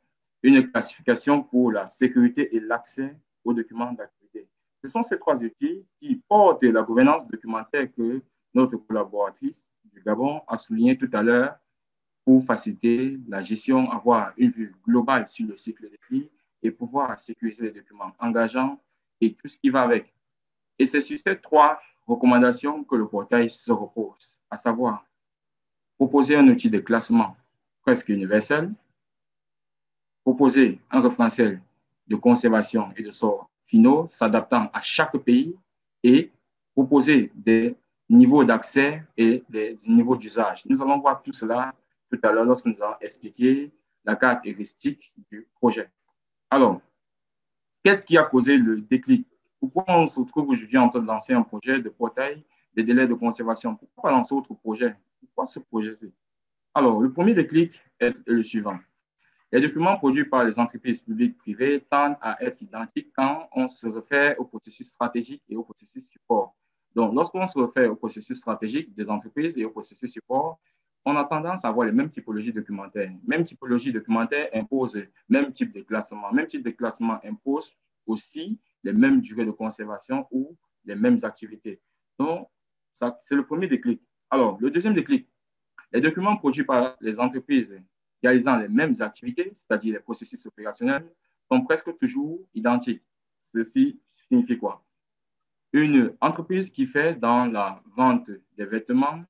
une classification pour la sécurité et l'accès aux documents d'activité. Ce sont ces 3 outils qui portent la gouvernance documentaire que notre collaboratrice du Gabon a souligné tout à l'heure pour faciliter la gestion, avoir une vue globale sur le cycle de vie et pouvoir sécuriser les documents engageants et tout ce qui va avec. Et c'est sur ces 3 recommandations que le portail se repose, à savoir proposer un outil de classement presque universel, proposer un référentiel de conservation et de sort finaux s'adaptant à chaque pays et proposer des niveaux d'accès et des niveaux d'usage. Nous allons voir tout cela tout à l'heure lorsque nous allons expliquer la caractéristique du projet. Alors, qu'est-ce qui a causé le déclic? Pourquoi on se retrouve aujourd'hui en train de lancer un projet de portail des délais de conservation? Pourquoi lancer autre projet? Pourquoi ce projet-ci? Alors, le premier déclic est le suivant. Les documents produits par les entreprises publiques privées tendent à être identiques quand on se réfère au processus stratégique et au processus support. Donc, lorsqu'on se réfère au processus stratégique des entreprises et au processus support, on a tendance à avoir les mêmes typologies documentaires. Même typologie documentaire impose même type de classement. Même type de classement impose aussi les mêmes durées de conservation ou les mêmes activités. Donc, c'est le premier déclic. Alors, le deuxième déclic, les documents produits par les entreprises réalisant les mêmes activités, c'est-à-dire les processus opérationnels, sont presque toujours identiques. Ceci signifie quoi? Une entreprise qui fait dans la vente des vêtements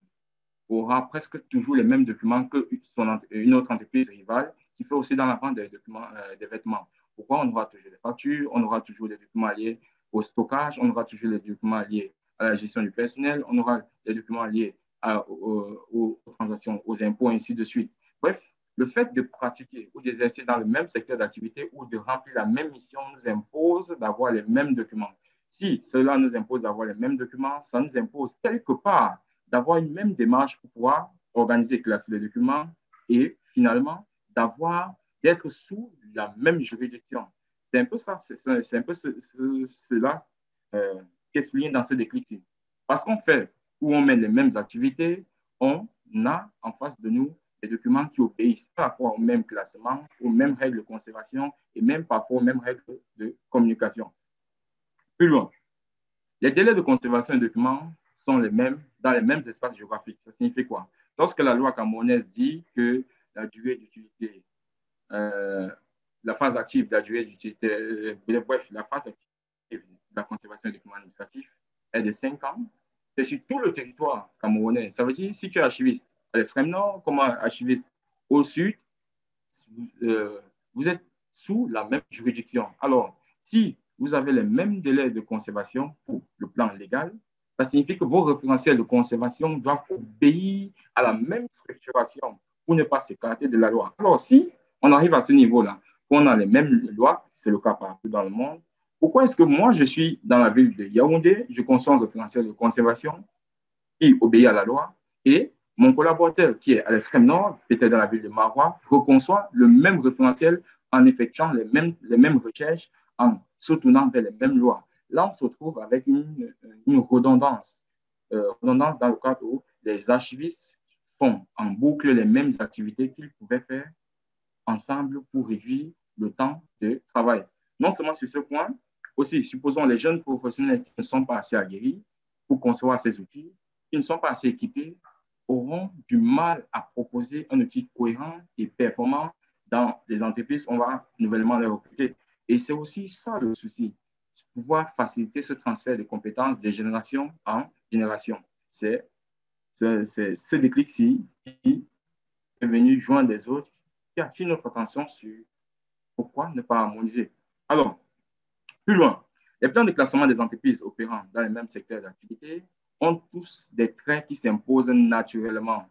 aura presque toujours les mêmes documents qu'une autre entreprise rivale qui fait aussi dans la vente des documents, des vêtements. Pourquoi? On aura toujours des factures, on aura toujours des documents liés au stockage, on aura toujours les documents liés à la gestion du personnel, on aura des documents liés aux transactions, aux impôts, ainsi de suite. Bref, le fait de pratiquer ou d'exercer dans le même secteur d'activité ou de remplir la même mission nous impose d'avoir les mêmes documents. Si cela nous impose d'avoir les mêmes documents, ça nous impose quelque part d'avoir une même démarche pour pouvoir organiser et classer les documents et finalement d'être sous la même juridiction. C'est un peu ça, c'est un peu cela qui est souligné dans ce déclic-ci. Parce qu'on fait où on met les mêmes activités, on a en face de nous des documents qui obéissent parfois au même classement, aux mêmes règles de conservation et même parfois aux mêmes règles de communication. Plus loin, les délais de conservation des documents sont les mêmes dans les mêmes espaces géographiques. Ça signifie quoi? Lorsque la loi camerounaise dit que la durée d'utilité, la phase active de la durée d'utilité, bref, la phase active de la conservation des documents administratifs est de 5 ans, c'est sur tout le territoire camerounais. Ça veut dire si tu es archiviste à l'extrême nord comme archiviste au sud, vous êtes sous la même juridiction. Alors, si vous avez les mêmes délais de conservation pour le plan légal, ça signifie que vos référentiels de conservation doivent obéir à la même structuration pour ne pas s'écarter de la loi. Alors, si on arrive à ce niveau-là, qu'on a les mêmes lois, c'est le cas partout dans le monde, pourquoi est-ce que moi, je suis dans la ville de Yaoundé, je conçois un référentiel de conservation qui obéit à la loi et mon collaborateur qui est à l'extrême nord, peut-être dans la ville de Marois, reconçoit le même référentiel en effectuant les mêmes recherches, en se tournant vers les mêmes lois. Là, on se retrouve avec une redondance. Redondance dans le cadre où les archivistes font en boucle les mêmes activités qu'ils pouvaient faire ensemble pour réduire le temps de travail. Non seulement sur ce point, aussi, supposons les jeunes professionnels qui ne sont pas assez aguerris pour concevoir ces outils, qui ne sont pas assez équipés, auront du mal à proposer un outil cohérent et performant dans les entreprises. On va nouvellement les recruter. Et c'est aussi ça le souci, pouvoir faciliter ce transfert de compétences de génération en génération. C'est ce déclic-ci qui est venu joindre des autres, qui attire notre attention sur pourquoi ne pas harmoniser. Alors, plus loin, les plans de classement des entreprises opérant dans les mêmes secteurs d'activité ont tous des traits qui s'imposent naturellement.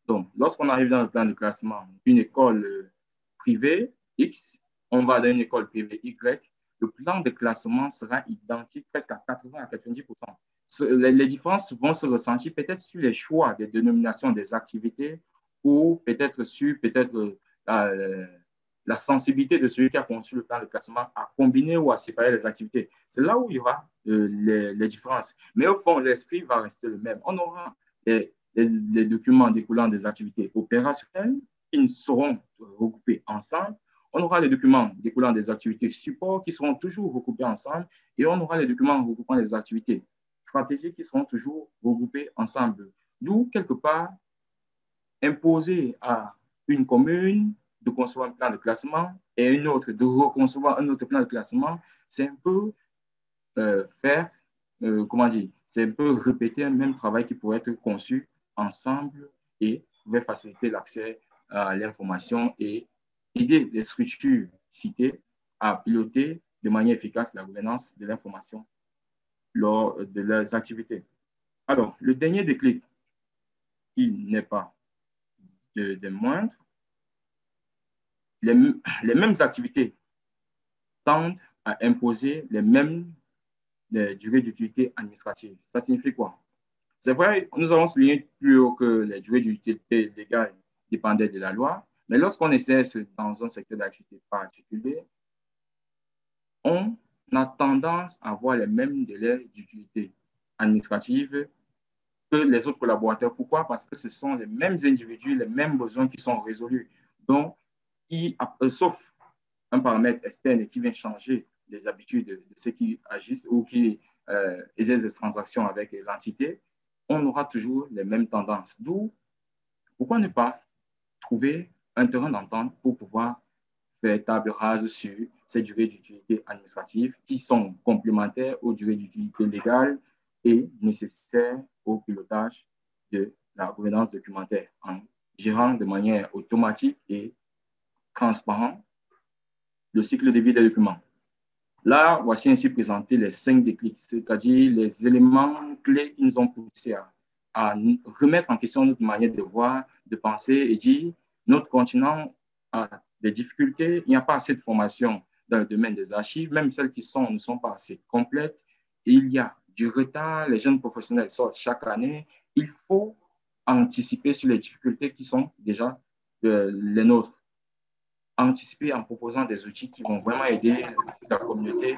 Donc, lorsqu'on arrive dans le plan de classement d'une école privée X, on va dans une école privée Y, le plan de classement sera identique presque à 80 à 90%. Les différences vont se ressentir peut-être sur les choix des dénominations des activités ou peut-être sur la sensibilité de celui qui a conçu le plan de classement à combiner ou à séparer les activités. C'est là où il y aura les différences. Mais au fond, l'esprit va rester le même. On aura les documents découlant des activités opérationnelles qui ne seront regroupés ensemble. On aura les documents découlant des activités support qui seront toujours regroupés ensemble. Et on aura les documents regroupant les activités stratégiques qui seront toujours regroupés ensemble. D'où, quelque part, imposer à une commune de concevoir un plan de classement et une autre de reconcevoir un autre plan de classement, c'est un peu c'est un peu répéter un même travail qui pourrait être conçu ensemble et pouvait faciliter l'accès à l'information et aider les structures citées à piloter de manière efficace la gouvernance de l'information lors de leurs activités. Alors, le dernier déclic, qui n'est pas de moindre, les mêmes activités tendent à imposer les mêmes durées d'utilité administrative. Ça signifie quoi? C'est vrai, nous avons souligné plus haut que les durées d'utilité légale dépendaient de la loi, mais lorsqu'on exerce dans un secteur d'activité particulier, on a tendance à avoir les mêmes délais d'utilité administrative que les autres collaborateurs. Pourquoi? Parce que ce sont les mêmes individus, les mêmes besoins qui sont résolus. Donc, sauf un paramètre externe qui vient changer les habitudes de ceux qui agissent ou qui exercent des transactions avec l'entité, on aura toujours les mêmes tendances. D'où, pourquoi ne pas trouver un terrain d'entente pour pouvoir faire table rase sur ces durées d'utilité administrative qui sont complémentaires aux durées d'utilité légale et nécessaires au pilotage de la gouvernance documentaire en gérant de manière automatique et transparente le cycle de vie des documents. Là, voici ainsi présenté les 5 déclics, c'est-à-dire les éléments clés qui nous ont poussé à remettre en question notre manière de voir, de penser et dire notre continent a des difficultés, il n'y a pas assez de formation dans le domaine des archives, même celles qui sont ne sont pas assez complètes, et il y a du retard, les jeunes professionnels sortent chaque année, il faut anticiper sur les difficultés qui sont déjà les nôtres, anticiper en proposant des outils qui vont vraiment aider la communauté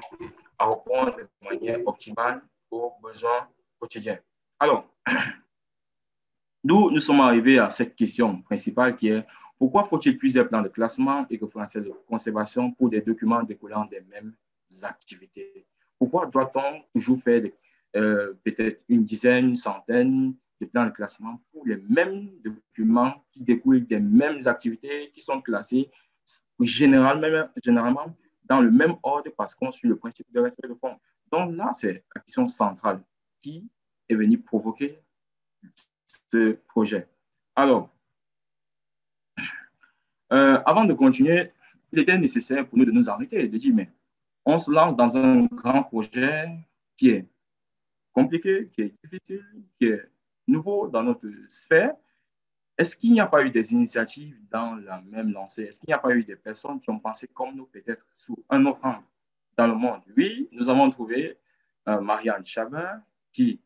à répondre de manière optimale aux besoins quotidiens. Alors, d'où nous sommes arrivés à cette question principale qui est pourquoi faut-il plusieurs plans de classement et référentiels de conservation pour des documents découlant des mêmes activités? Pourquoi doit-on toujours faire peut-être une dizaine, une centaine de plans de classement pour les mêmes documents qui découlent des mêmes activités qui sont classés généralement dans le même ordre parce qu'on suit le principe de respect de fond? Donc là, c'est la question centrale qui est venue provoquer ce projet. Alors, avant de continuer, il était nécessaire pour nous de nous arrêter et de dire, mais on se lance dans un grand projet qui est compliqué, qui est difficile, qui est nouveau dans notre sphère. Est-ce qu'il n'y a pas eu des initiatives dans la même lancée? Est-ce qu'il n'y a pas eu des personnes qui ont pensé comme nous, peut-être sous un autre angle dans le monde? Oui, nous avons trouvé Marianne Chabin qui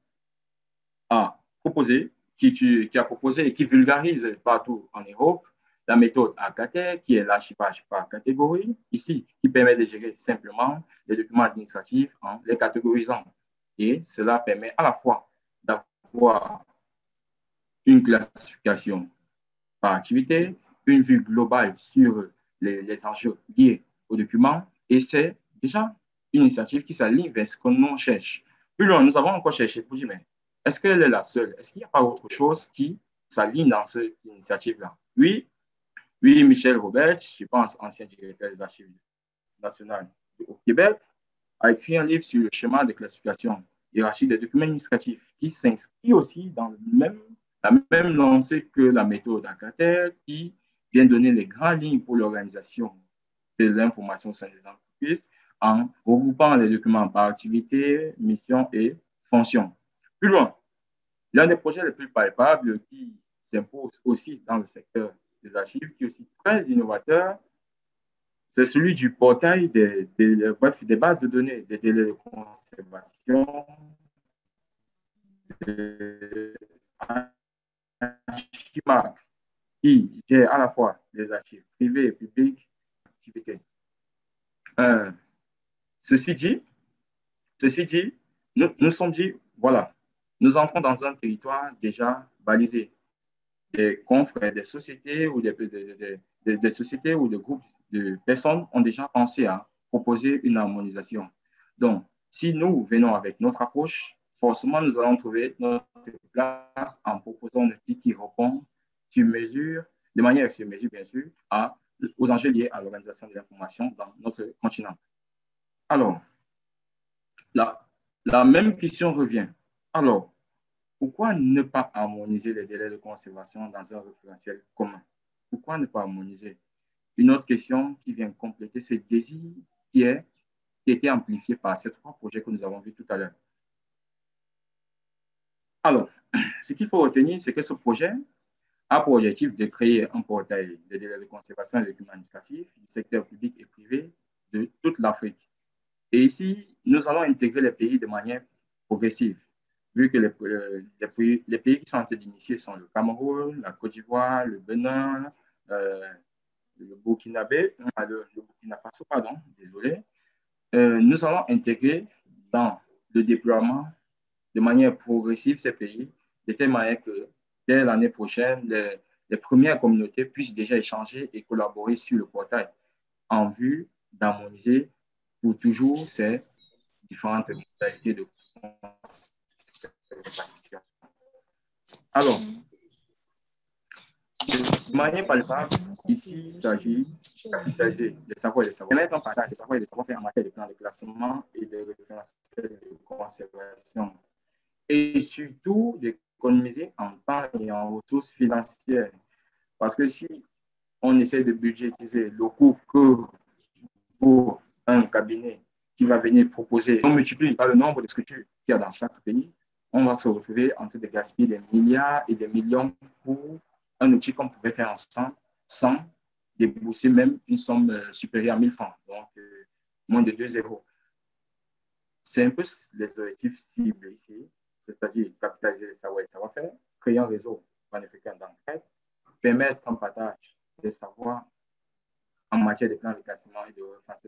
a proposé, qui a proposé et qui vulgarise partout en Europe la méthode ACATER, qui est l'archivage par catégorie, ici, qui permet de gérer simplement les documents administratifs en les catégorisant. Et cela permet à la fois d'avoir une classification par activité, une vue globale sur les enjeux liés aux documents, et c'est déjà une initiative qui s'aligne vers ce que nous cherchons. Plus loin, nous avons encore cherché pour dire, mais est-ce qu'elle est la seule? Est-ce qu'il n'y a pas autre chose qui s'aligne dans cette initiative-là? Oui, oui, Michel Robert, je pense ancien directeur des archives nationales au Québec, a écrit un livre sur le schéma de classification hiérarchique des documents administratifs qui s'inscrit aussi dans la même lancée que la méthode ACATER qui vient donner les grandes lignes pour l'organisation de l'information au sein des entreprises en regroupant les documents par activité, mission et fonction. Plus loin, l'un des projets les plus palpables qui s'impose aussi dans le secteur des archives, qui est aussi très innovateur, c'est celui du portail des bases de données, des délais de conservation, de Archimac, qui gère à la fois les archives privées et publiques. Ceci dit, nous sommes dit, voilà, nous entrons dans un territoire déjà balisé. Des confrères, des sociétés ou des sociétés ou des groupes de personnes ont déjà pensé à proposer une harmonisation. Donc, si nous venons avec notre approche, forcément, nous allons trouver notre place en proposant un outil qui répond sur mesure, de manière sur mesure, bien sûr, aux enjeux liés à l'organisation de l'information dans notre continent. Alors, la même question revient. Alors, pourquoi ne pas harmoniser les délais de conservation dans un référentiel commun? Pourquoi ne pas harmoniser? Une autre question qui vient compléter ce désir qui a été amplifié par ces 3 projets que nous avons vus tout à l'heure. Alors, ce qu'il faut retenir, c'est que ce projet a pour objectif de créer un portail de délais de conservation des documents administratifs du secteur public et privé de toute l'Afrique. Et ici, nous allons intégrer les pays de manière progressive, vu que les pays qui sont en train d'initier sont le Cameroun, la Côte d'Ivoire, le Bénin, le Burkina Faso, pardon, désolé. Nous allons intégrer dans le déploiement de manière progressive ces pays, de telle manière que dès l'année prochaine, les premières communautés puissent déjà échanger et collaborer sur le portail en vue d'harmoniser pour toujours ces différentes modalités de conservation. Alors, de manière palpable, ici, il s'agit de capitaliser les savoirs et les savoir-faire, mettre en partage les savoirs et les savoir-faire en matière de plan de classement et de référentiel de conservation. Et surtout, d'économiser en temps et en ressources financières. Parce que si on essaie de budgétiser le coût que pour un cabinet qui va venir proposer, on multiplie par le nombre de structures qu'il y a dans chaque pays, on va se retrouver en train de gaspiller des milliards et des millions pour un outil qu'on pouvait faire ensemble sans débourser même une somme supérieure à 1000 francs, donc moins de 2 zéros. C'est un peu les objectifs cibles ici, c'est-à-dire capitaliser les savoirs et les savoir-faire, créer un réseau panafricain d'entraide, permettre un partage des savoirs en matière de plan de classement et de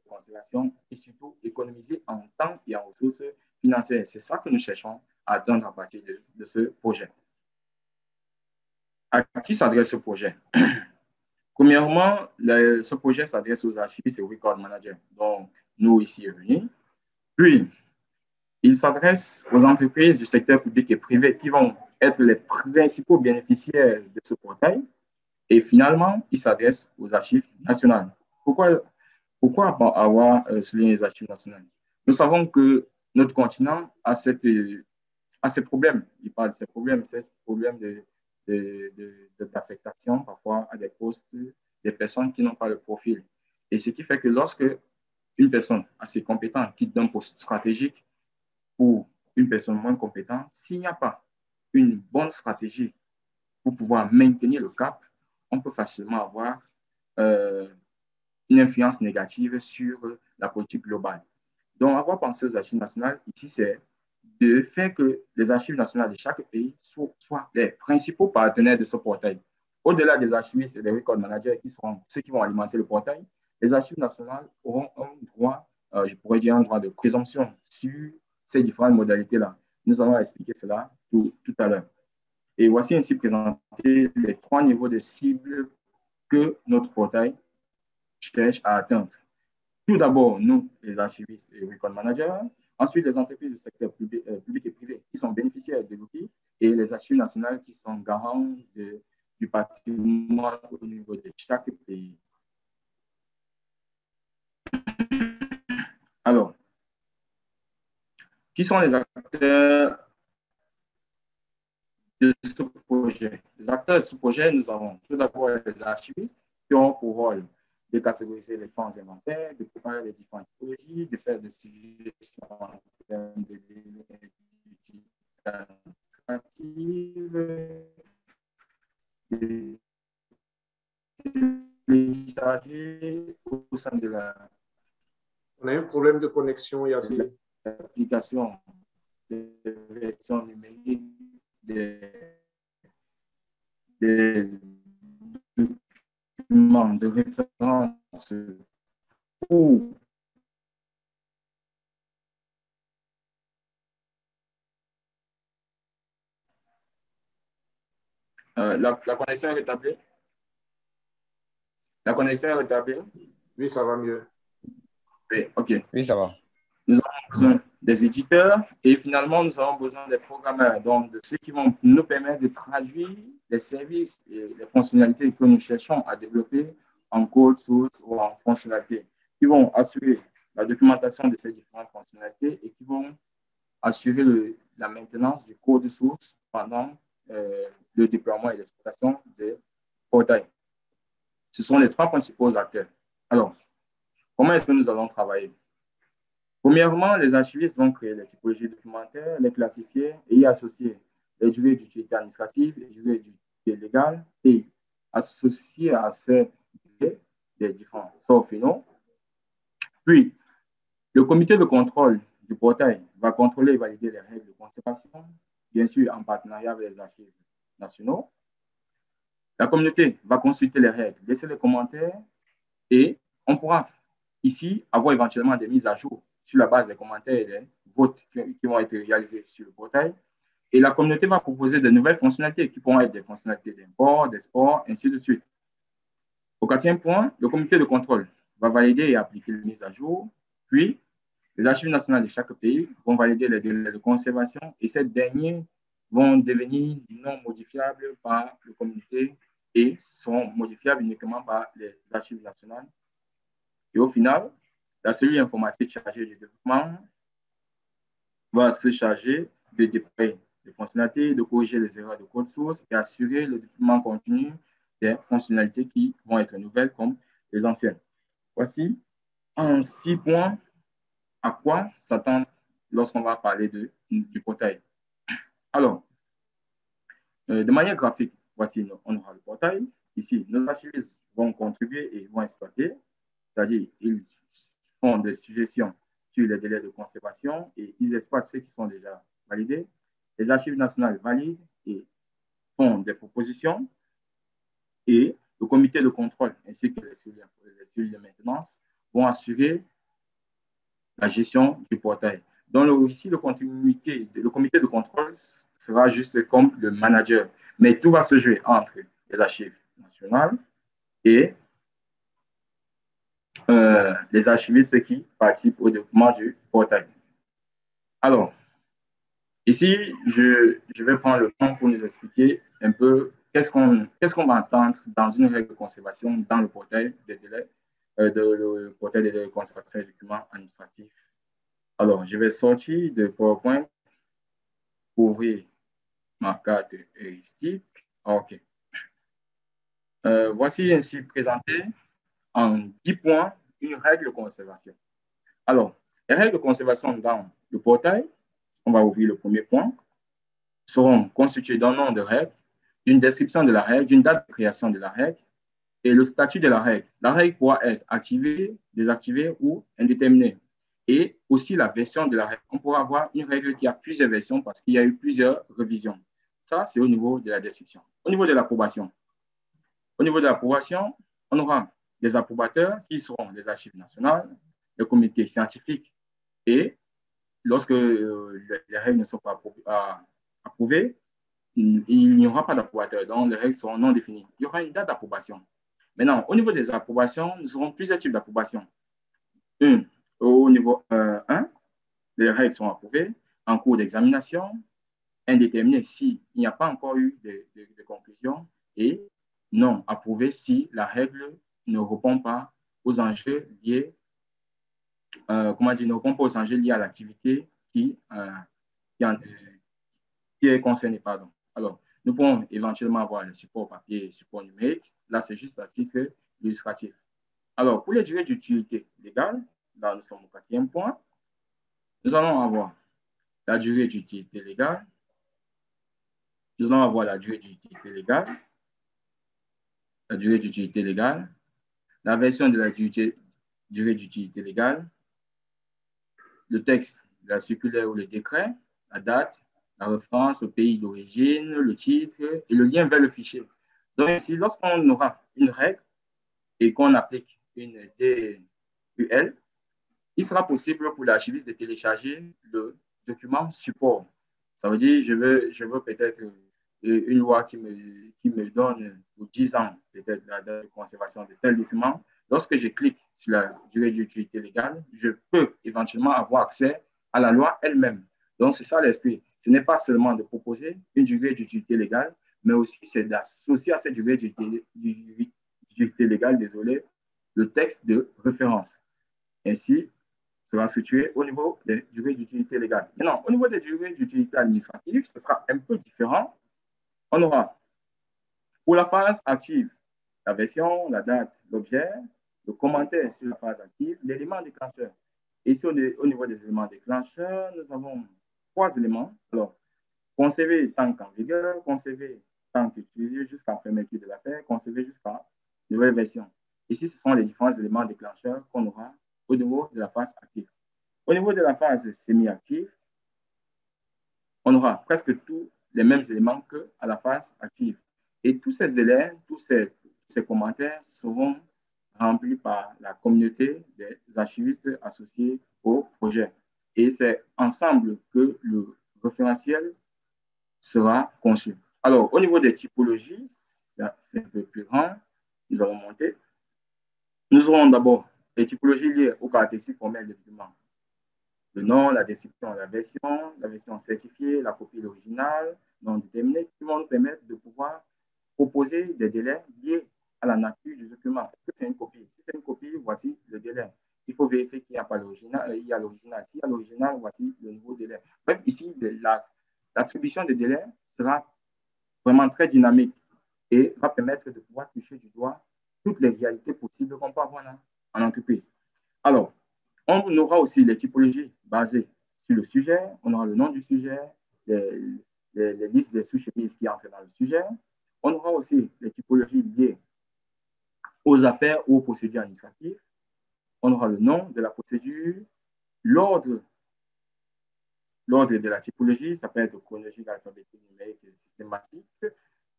conservation et surtout économiser en temps et en ressources financières. C'est ça que nous cherchons à atteindre à partir de ce projet. À qui s'adresse ce projet? Premièrement, ce projet s'adresse aux archivistes et aux record managers, donc nous ici réunis. Puis, il s'adresse aux entreprises du secteur public et privé qui vont être les principaux bénéficiaires de ce portail. Et finalement, il s'adresse aux archives nationales. Pourquoi avoir souligné les archives nationales? Nous savons que notre continent a ces problèmes. Il parle de ces problèmes d'affectation parfois à des postes, des personnes qui n'ont pas le profil. Et ce qui fait que lorsque une personne assez compétente quitte d'un poste stratégique pour une personne moins compétente, s'il n'y a pas une bonne stratégie pour pouvoir maintenir le cap, on peut facilement avoir une influence négative sur la politique globale. Donc, avoir pensé aux archives nationales, ici, c'est de faire que les archives nationales de chaque pays soient les principaux partenaires de ce portail. Au-delà des archivistes et des record managers qui seront ceux qui vont alimenter le portail, les archives nationales auront un droit, je pourrais dire un droit de présomption sur ces différentes modalités-là. Nous allons expliquer cela tout à l'heure. Et voici ainsi présenté les 3 niveaux de cibles que notre portail cherche à atteindre. Tout d'abord, nous, les archivistes et record managers, ensuite les entreprises du secteur public et privé qui sont bénéficiaires de l'outil et les archives nationales qui sont garants du patrimoine au niveau de chaque pays. Alors, qui sont les acteurs de ce projet? Les acteurs de ce projet, nous avons tout d'abord les archivistes qui ont pour rôle de catégoriser les fonds inventaires, de préparer les différentes typologies, de faire des suggestions en termes de télécharger au sein de la... On a un problème de connexion, Yassine. L'application de version numérique des documents de référence pour la connexion est rétablie. La connexion est rétablie. Oui, ça va mieux. Oui, OK. Oui, ça va. Nous avons besoin des éditeurs et finalement, nous avons besoin des programmeurs, donc de ceux qui vont nous permettre de traduire les services et les fonctionnalités que nous cherchons à développer en code source ou en fonctionnalité, qui vont assurer la documentation de ces différentes fonctionnalités et qui vont assurer la maintenance du code source pendant le déploiement et l'exploitation des portails. Ce sont les 3 principaux acteurs. Alors, comment est-ce que nous allons travailler? Premièrement, les archivistes vont créer les typologies documentaires, les classifier et y associer les durées d'utilité administrative, les durées d'utilité légale et associer à ces durées des différents sorts finaux. Puis, le comité de contrôle du portail va contrôler et valider les règles de conservation, bien sûr en partenariat avec les archives nationaux. La communauté va consulter les règles, laisser les commentaires et on pourra ici avoir éventuellement des mises à jour sur la base des commentaires et des votes qui vont être réalisés sur le portail. Et la communauté va proposer de nouvelles fonctionnalités qui pourront être des fonctionnalités d'import, d'export, ainsi de suite. Au 4e point, le comité de contrôle va valider et appliquer les mises à jour. Puis, les archives nationales de chaque pays vont valider les délais de conservation et ces derniers vont devenir non modifiables par le comité et sont modifiables uniquement par les archives nationales. Et au final, la cellule informatique chargée du développement va se charger de déployer les fonctionnalités, de corriger les erreurs de code source et assurer le développement continu des fonctionnalités qui vont être nouvelles comme les anciennes. Voici en 6 points à quoi s'attendre lorsqu'on va parler du portail. Alors, de manière graphique, voici, on aura le portail. Ici, nos archivistes vont contribuer et vont exploiter, c'est-à-dire ils font des suggestions sur les délais de conservation et ils exploitent ceux qui sont déjà validés. Les archives nationales valident et font des propositions et le comité de contrôle ainsi que les cellules de maintenance vont assurer la gestion du portail. Donc ici, le comité de contrôle sera juste comme le manager, mais tout va se jouer entre les archives nationales et les archivistes qui participent au développement du portail. Alors, ici, je vais prendre le temps pour nous expliquer un peu qu'est-ce qu'on va entendre dans une règle de conservation dans le portail des délais, le portail des délais de conservation des documents administratifs. Alors, je vais sortir de PowerPoint pour ouvrir ma carte heuristique. OK. Voici ainsi présenté en 10 points une règle de conservation. Alors, les règles de conservation dans le portail, on va ouvrir le premier point, seront constituées d'un nom de règle, d'une description de la règle, d'une date de création de la règle et le statut de la règle. La règle pourra être activée, désactivée ou indéterminée. Et aussi la version de la règle. On pourra avoir une règle qui a plusieurs versions parce qu'il y a eu plusieurs révisions. Ça, c'est au niveau de la description. Au niveau de l'approbation. Au niveau de l'approbation, on aura des approbateurs qui seront les archives nationales, le comité scientifique et lorsque les règles ne sont pas approuvées, il n'y aura pas d'approbateur, donc les règles seront non définies. Il y aura une date d'approbation. Maintenant, au niveau des approbations, nous aurons plusieurs types d'approbation. Au niveau 1, les règles sont approuvées en cours d'examination, indéterminées s'il n'y a pas encore eu de conclusion et non approuvées si la règle ne répond pas aux enjeux liés, ne répond pas aux enjeux liés à l'activité qui est concernée. Pardon. Alors, nous pourrons éventuellement avoir le support papier et le support numérique. Là, c'est juste à titre illustratif. Alors, pour les durées d'utilité légale, là, nous sommes au 4e point. Nous allons avoir la durée d'utilité légale. Nous allons avoir la durée d'utilité légale. La durée d'utilité légale. La version de la durée d'utilité légale. Le texte de la circulaire ou le décret. La date. La référence au pays d'origine, le titre et le lien vers le fichier. Donc, ici, lorsqu'on aura une règle et qu'on applique une DUL, il sera possible pour l'archiviste de télécharger le document support. Ça veut dire, je veux peut-être une loi qui me donne pour 10 ans, peut-être la date de conservation de tel document. Lorsque je clique sur la durée d'utilité légale, je peux éventuellement avoir accès à la loi elle-même. Donc, c'est ça l'esprit. Ce n'est pas seulement de proposer une durée d'utilité légale, mais aussi c'est d'associer à cette durée d'utilité légale, le texte de référence. Ainsi, sera situé au niveau des durées d'utilité légale. Maintenant, au niveau des durées d'utilité administrative, ce sera un peu différent. On aura pour la phase active, la version, la date, l'objet, le commentaire sur la phase active, l'élément déclencheur. Ici, au niveau des éléments déclencheurs, nous avons 3 éléments. Alors, conserver tant qu'en vigueur, conserver tant qu'utilisé jusqu'à fermeture de l'affaire, conserver jusqu'à nouvelle version. Ici, ce sont les différents éléments déclencheurs qu'on aura au niveau de la phase active. Au niveau de la phase semi-active, on aura presque tous les mêmes éléments qu'à la phase active. Et tous ces délais, tous ces commentaires seront remplis par la communauté des archivistes associés au projet. Et c'est ensemble que le référentiel sera conçu. Alors, au niveau des typologies, c'est un peu plus grand, nous allons monter. Nous aurons d'abord les typologies liées aux caractéristiques formelles des documents. Le nom, la description, la version certifiée, la copie originale, proposer des délais liés à la nature du document. Est-ce que c'est une copie? Si c'est une copie, voici le délai. Il faut vérifier qu'il n'y a pas l'original, il y a l'original. S'il y a l'original, voici le nouveau délai. Bref, ici, l'attribution des délais sera vraiment très dynamique et va permettre de pouvoir toucher du doigt toutes les réalités possibles qu'on peut avoir en entreprise. Alors, on aura aussi les typologies basées sur le sujet, on aura le nom du sujet, les listes des sous-chemises qui entrent dans le sujet. On aura aussi les typologies liées aux affaires ou aux procédures administratives. On aura le nom de la procédure, l'ordre de la typologie, ça peut être chronologique, alphabétique, numérique, systématique.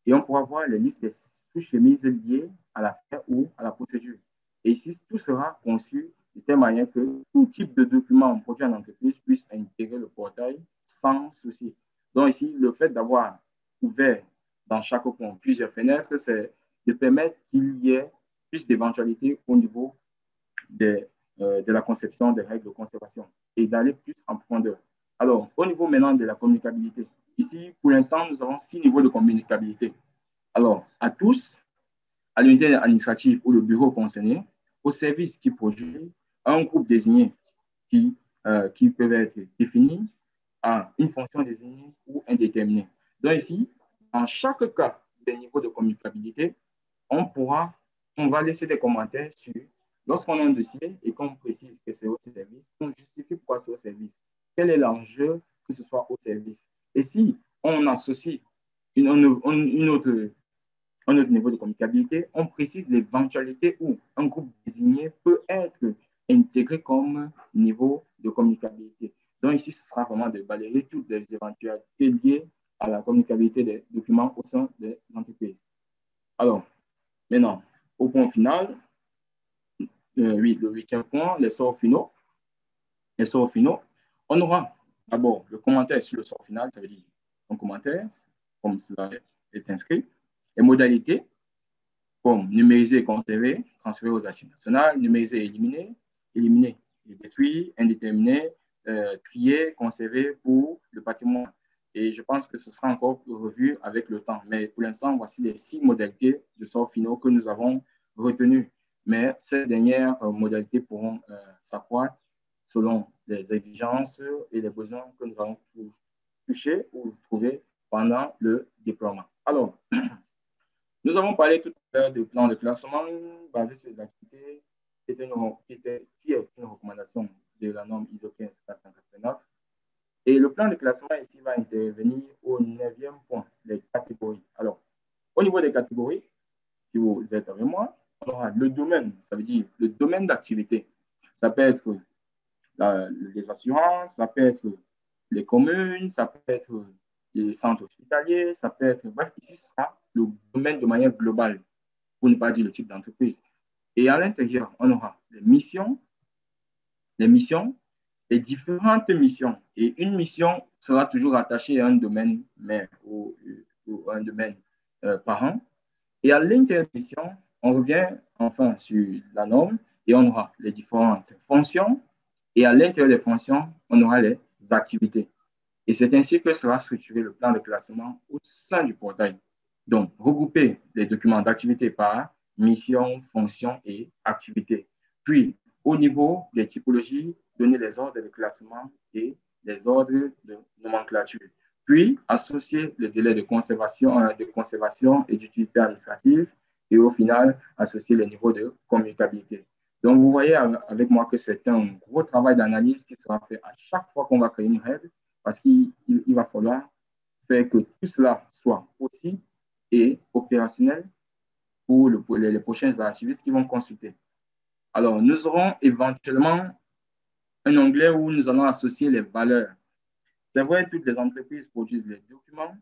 Et on pourra voir les listes des sous-chemises liées à l'affaire ou à la procédure. Et ici, tout sera conçu de telle manière que tout type de document produit en entreprise puisse intégrer le portail sans souci. Donc ici, le fait d'avoir ouvert dans chaque point plusieurs fenêtres, c'est de permettre qu'il y ait plus d'éventualités au niveau de la conception des règles de conservation et d'aller plus en profondeur. Alors, au niveau maintenant de la communicabilité, ici, pour l'instant, nous avons 6 niveaux de communicabilité. Alors, à tous, à l'unité administrative ou le bureau concerné, au service qui produit, à un groupe désigné qui peuvent être définis, à une fonction désignée ou indéterminée. Donc ici, dans chaque cas des niveaux de communicabilité, on va laisser des commentaires sur, lorsqu'on a un dossier et qu'on précise que c'est au service, on justifie pourquoi c'est au service. Quel est l'enjeu que ce soit au service? Et si on associe un autre niveau de communicabilité, on précise l'éventualité où un groupe désigné peut être intégré comme niveau de communicabilité. Donc ici, ce sera vraiment de balayer toutes les éventualités liées à la communicabilité des documents au sein des entreprises. Alors, maintenant, au point final, le 8e point, les sorts finaux. Les sorts finaux, on aura d'abord le commentaire sur le sort final, ça veut dire un commentaire, comme cela est inscrit, les modalités, comme numériser et conserver, transférer aux archives nationales, numériser et éliminer, éliminer et détruire, indéterminer, trier, conserver pour le patrimoine. Et je pense que ce sera encore revu avec le temps. Mais pour l'instant, voici les 6 modalités de sorts finaux que nous avons retenues. Mais ces dernières modalités pourront s'accroître selon les exigences et les besoins que nous allons toucher ou trouver pendant le déploiement. Alors, nous avons parlé tout à l'heure de plan de classement basé sur les activités qui est une recommandation de la norme ISO 15489. Et le plan de classement ici va intervenir au 9e point, les catégories. Alors, au niveau des catégories, si vous êtes avec moi, on aura le domaine, ça veut dire le domaine d'activité. Ça peut être les assurances, ça peut être les communes, ça peut être les centres hospitaliers, ça peut être, bref, ici, ce sera le domaine de manière globale, pour ne pas dire le type d'entreprise. Et à l'intérieur, on aura les missions, les différentes missions. Et une mission sera toujours attachée à un domaine mère ou un domaine parent. Et à l'intérieur de la mission, on revient enfin sur la norme et on aura les différentes fonctions. Et à l'intérieur des fonctions, on aura les activités. Et c'est ainsi que sera structuré le plan de classement au sein du portail. Donc, regrouper les documents d'activité par mission, fonction et activité. Puis, au niveau des typologies, donner les ordres de classement et les ordres de nomenclature. Puis, associer les délais de conservation et d'utilité administrative. Et au final, associer les niveaux de communicabilité. Donc, vous voyez avec moi que c'est un gros travail d'analyse qui sera fait à chaque fois qu'on va créer une règle, parce qu'il va falloir faire que tout cela soit possible et opérationnel pour les prochains archivistes qui vont consulter. Alors, nous aurons éventuellement un onglet où nous allons associer les valeurs. C'est vrai, toutes les entreprises produisent les documents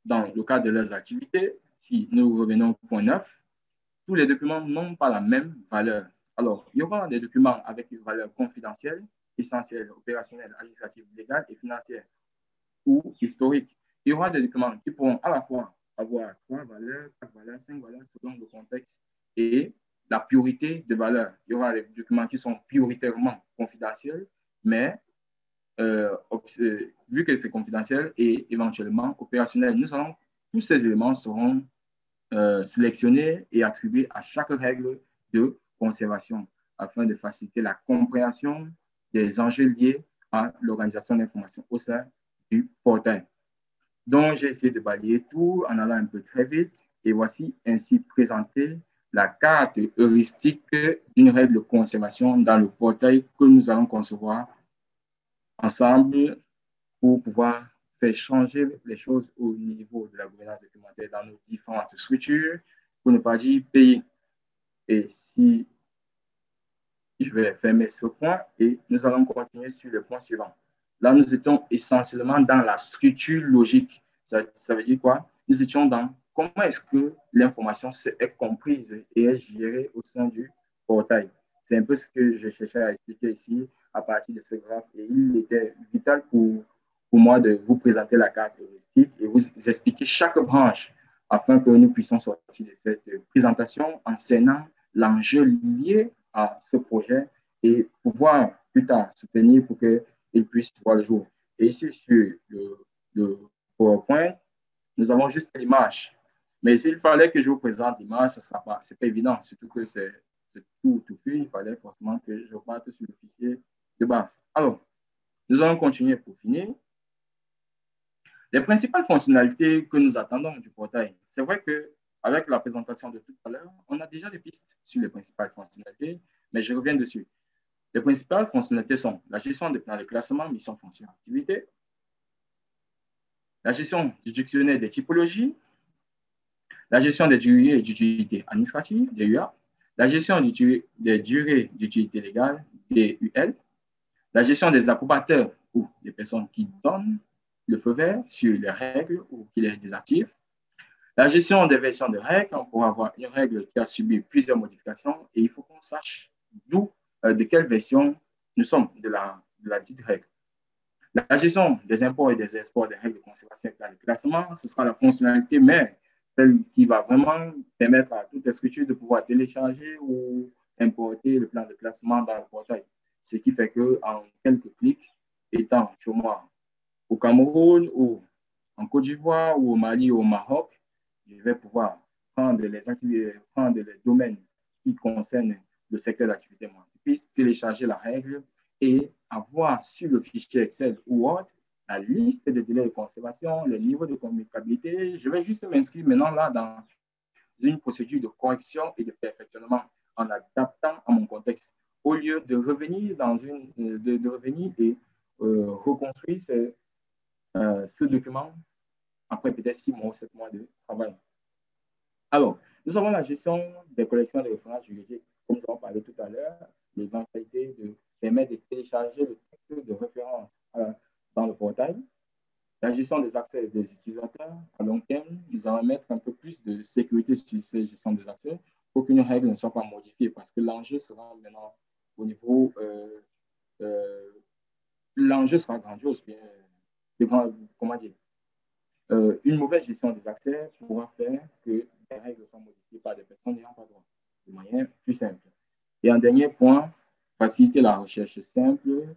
dans le cadre de leurs activités. Si nous revenons au point 9, tous les documents n'ont pas la même valeur. Alors, il y aura des documents avec une valeur confidentielle, essentielle, opérationnelle, administrative, légale et financière ou historique. Il y aura des documents qui pourront à la fois avoir 3 valeurs, 4 valeurs, 5 valeurs selon le contexte et la priorité de valeur. Il y aura des documents qui sont prioritairement confidentiels, mais vu que c'est confidentiel et éventuellement opérationnel, nous allons tous ces éléments seront sélectionnés et attribués à chaque règle de conservation afin de faciliter la compréhension des enjeux liés à l'organisation d'information au sein du portail. Donc, j'ai essayé de balayer tout en allant un peu très vite et voici ainsi présenté la carte heuristique d'une règle de conservation dans le portail que nous allons concevoir ensemble pour pouvoir faire changer les choses au niveau de la gouvernance documentaire dans nos différentes structures, pour ne pas dire pays. Et si je vais fermer ce point et nous allons continuer sur le point suivant. Là, nous étions essentiellement dans la structure logique. Ça veut dire quoi? Nous étions dans comment est-ce que l'information est comprise et est gérée au sein du portail. C'est un peu ce que je cherchais à expliquer ici à partir de ce graphe. Et il était vital pour moi de vous présenter la carte heuristique et vous expliquer chaque branche afin que nous puissions sortir de cette présentation en cernant l'enjeu lié à ce projet et pouvoir plus tard soutenir pour qu'il puisse voir le jour. Et ici, sur le PowerPoint, nous avons juste l'image. Mais s'il fallait que je vous présente l'image, ce n'est pas évident, surtout que c'est tout fait. Il fallait forcément que je parte sur le fichier de base. Alors, nous allons continuer pour finir. Les principales fonctionnalités que nous attendons du portail, c'est vrai qu'avec la présentation de tout à l'heure, on a déjà des pistes sur les principales fonctionnalités, mais je reviens dessus. Les principales fonctionnalités sont la gestion des plans de classement, mission, fonction, activité, la gestion du dictionnaire des typologies, la gestion des durées d'utilité administrative, DUA, la gestion des durées d'utilité légale, DUL, la gestion des approbateurs ou des personnes qui donnent le feu vert sur les règles ou qui les désactivent, la gestion des versions de règles. On pourra avoir une règle qui a subi plusieurs modifications et il faut qu'on sache de quelle version nous sommes de la dite règle. La gestion des imports et des exports des règles de conservation et de classement, ce sera la fonctionnalité, mais celle qui va vraiment permettre à toute structure de pouvoir télécharger ou importer le plan de classement dans le portail. Ce qui fait qu'en quelques clics, étant chez moi au Cameroun ou en Côte d'Ivoire ou au Mali ou au Maroc, je vais pouvoir prendre les domaines qui concernent le secteur d'activité multipiste, télécharger la règle et avoir sur le fichier Excel ou Word la liste des délais de conservation, le niveau de communicabilité. Je vais juste m'inscrire maintenant là dans une procédure de correction et de perfectionnement en adaptant à mon contexte au lieu de revenir de revenir et reconstruire ce document après peut-être 6 mois ou 7 mois de travail. Alors, nous avons la gestion des collections de références juridiques. Comme nous avons parlé tout à l'heure, l'éventualité de permettre de télécharger le texte de référence dans le portail. La gestion des accès des utilisateurs à long terme, nous allons mettre un peu plus de sécurité sur ces gestions des accès pour qu'une règle ne soit pas modifiée parce que l'enjeu sera maintenant au niveau, l'enjeu sera grandiose, comment dire, une mauvaise gestion des accès pourra faire que les règles soient modifiées par des personnes n'ayant pas droit, de manière plus simple. Et un dernier point, faciliter la recherche simple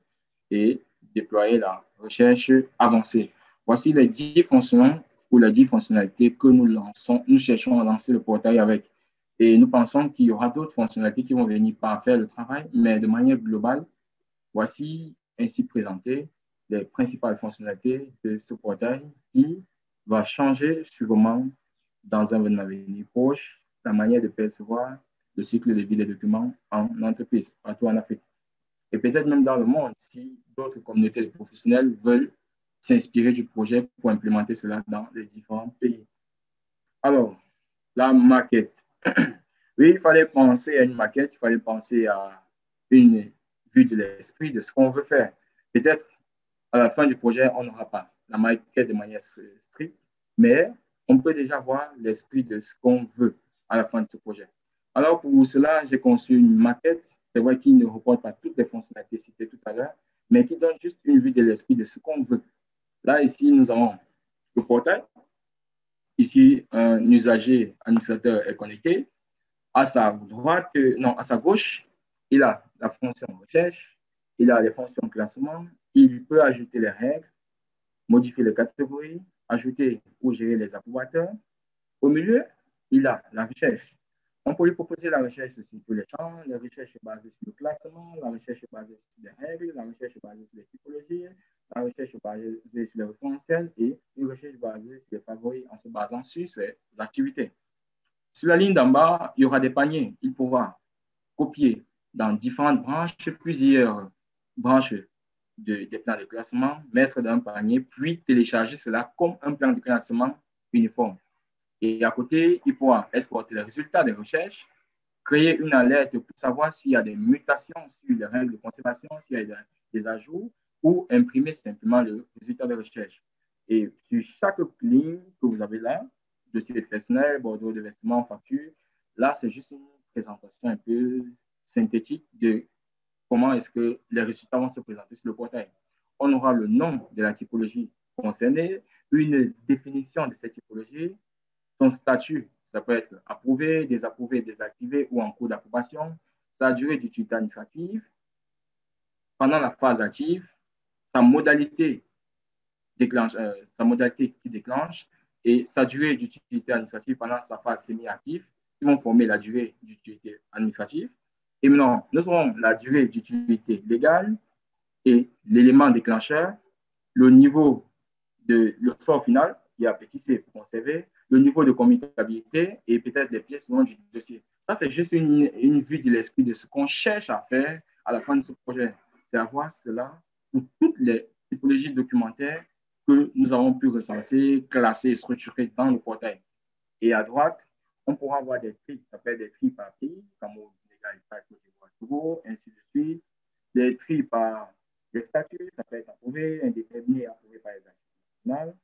et déployer la recherche avancée. Voici les 10 fonctions ou les 10 fonctionnalités que nous cherchons à lancer le portail avec. Et nous pensons qu'il y aura d'autres fonctionnalités qui vont venir par faire le travail, mais de manière globale, voici ainsi présentées les principales fonctionnalités de ce portail qui va changer sûrement dans un avenir proche la manière de percevoir le cycle de vie des documents en entreprise, partout en Afrique. Et peut-être même dans le monde, si d'autres communautés de professionnels veulent s'inspirer du projet pour implémenter cela dans les différents pays. Alors, la maquette. Oui, il fallait penser à une maquette, il fallait penser à une vue de l'esprit de ce qu'on veut faire. Peut-être à la fin du projet, on n'aura pas la maquette de manière stricte, mais on peut déjà voir l'esprit de ce qu'on veut à la fin de ce projet. Alors, pour cela, j'ai conçu une maquette, c'est vrai qu'il ne reporte pas toutes les fonctionnalités citées tout à l'heure, mais qui donne juste une vue de l'esprit de ce qu'on veut. Là, ici, nous avons le portail. Ici, un usager administrateur est connecté. À sa gauche, il a la fonction recherche, il a les fonctions classement, il peut ajouter les règles, modifier les catégories, ajouter ou gérer les approbateurs. Au milieu, il a la recherche. On peut lui proposer la recherche sur tous les champs. La recherche est basée sur le classement, la recherche est basée sur les règles, la recherche est basée sur les typologies, la recherche est basée sur les référentiels et une recherche basée sur les favoris en se basant sur ces activités. Sur la ligne d'en bas, il y aura des paniers. Il pourra copier dans différentes branches plusieurs branches des plans de classement, mettre dans un panier, puis télécharger cela comme un plan de classement uniforme. Et à côté, il pourra exporter les résultats des recherches, créer une alerte pour savoir s'il y a des mutations sur les règles de conservation, s'il y a des ajouts, ou imprimer simplement le résultat de recherche. Et sur chaque ligne que vous avez là, dossier personnel, bordereau de versement, facture, là, c'est juste une présentation un peu synthétique de comment est-ce que les résultats vont se présenter sur le portail. On aura le nom de la typologie concernée, une définition de cette typologie, son statut, ça peut être approuvé, désapprouvé, désactivé ou en cours d'approbation, sa durée d'utilité administrative, pendant la phase active, sa modalité qui déclenche et sa durée d'utilité administrative pendant sa phase semi-active, qui vont former la durée d'utilité administrative. Et maintenant, nous aurons la durée d'utilité légale et l'élément déclencheur, le niveau de le sort final, qui est petit c pour conserver, le niveau de communicabilité et peut-être les pièces du dossier. Ça, c'est juste une vue de l'esprit de ce qu'on cherche à faire à la fin de ce projet. C'est avoir cela pour toutes les typologies documentaires que nous avons pu recenser, classer et structurer dans le portail. Et à droite, on pourra avoir des tris, ça peut être des tris par pays, Cameroun, Sénégal, Côte d'Ivoire, Togo, ainsi de suite. Des tris par les statuts, ça peut être approuvé, indéterminé, approuvé par les institutions nationales.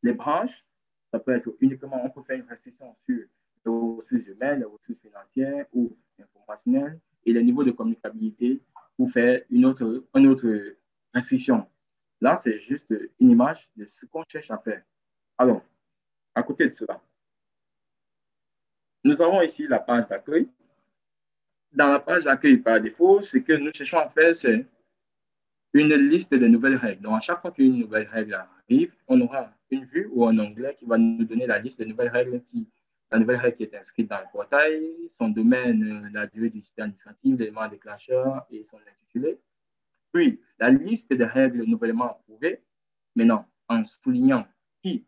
Les branches, ça peut être uniquement, on peut faire une restriction sur les ressources humaines, les ressources financières ou informationnelles et les niveaux de communicabilité pour faire une autre restriction. Là, c'est juste une image de ce qu'on cherche à faire. Alors, à côté de cela, nous avons ici la page d'accueil. Dans la page d'accueil par défaut, ce que nous cherchons à faire, c'est une liste de nouvelles règles. Donc, à chaque fois qu'une nouvelle règle arrive, on aura une vue ou un onglet qui va nous donner la liste des nouvelles règles la nouvelle règle qui est inscrite dans le portail, son domaine, la durée d'utilité administrative, l'élément déclencheur et son intitulé. Puis, la liste des règles nouvellement approuvées, maintenant, en soulignant qui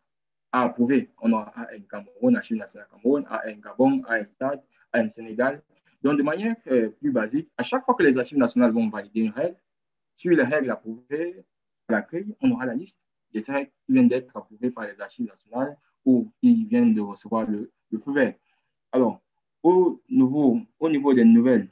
a approuvé, on aura AN Cameroun, Archives nationales Cameroun, AN Gabon, AN Tchad, AN Sénégal. Donc, de manière plus basique, à chaque fois que les archives nationales vont valider une règle, sur les règles approuvées à l'accueil, on aura la liste des règles qui viennent d'être approuvées par les archives nationales ou qui viennent de recevoir le feu vert. Alors, au niveau des nouvelles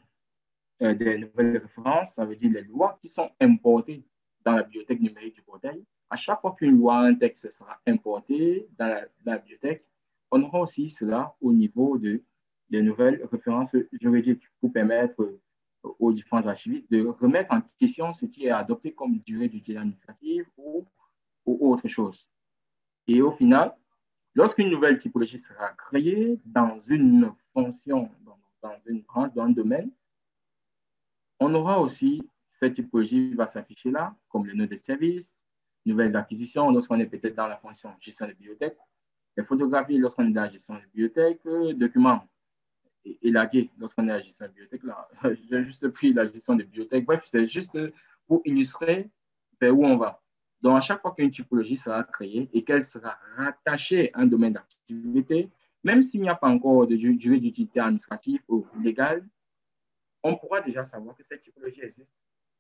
références, ça veut dire les lois qui sont importées dans la bibliothèque numérique du portail. À chaque fois qu'une loi, un texte sera importé dans la bibliothèque, on aura aussi cela au niveau des nouvelles références juridiques pour permettre aux différents archivistes de remettre en question ce qui est adopté comme durée d'utilité administrative ou autre chose. Et au final, lorsqu'une nouvelle typologie sera créée dans une fonction, dans une branche, dans un domaine, on aura aussi cette typologie va s'afficher là, comme le nom de service, nouvelles acquisitions lorsqu'on est peut-être dans la fonction gestion de bibliothèque, les photographies lorsqu'on est dans la gestion de bibliothèque, documents élagués lorsqu'on est dans la gestion de bibliothèque. Là, j'ai juste pris la gestion de bibliothèque. Bref, c'est juste pour illustrer vers où on va. Donc, à chaque fois qu'une typologie sera créée et qu'elle sera rattachée à un domaine d'activité, même s'il n'y a pas encore de durée d'utilité administrative ou légale, on pourra déjà savoir que cette typologie existe.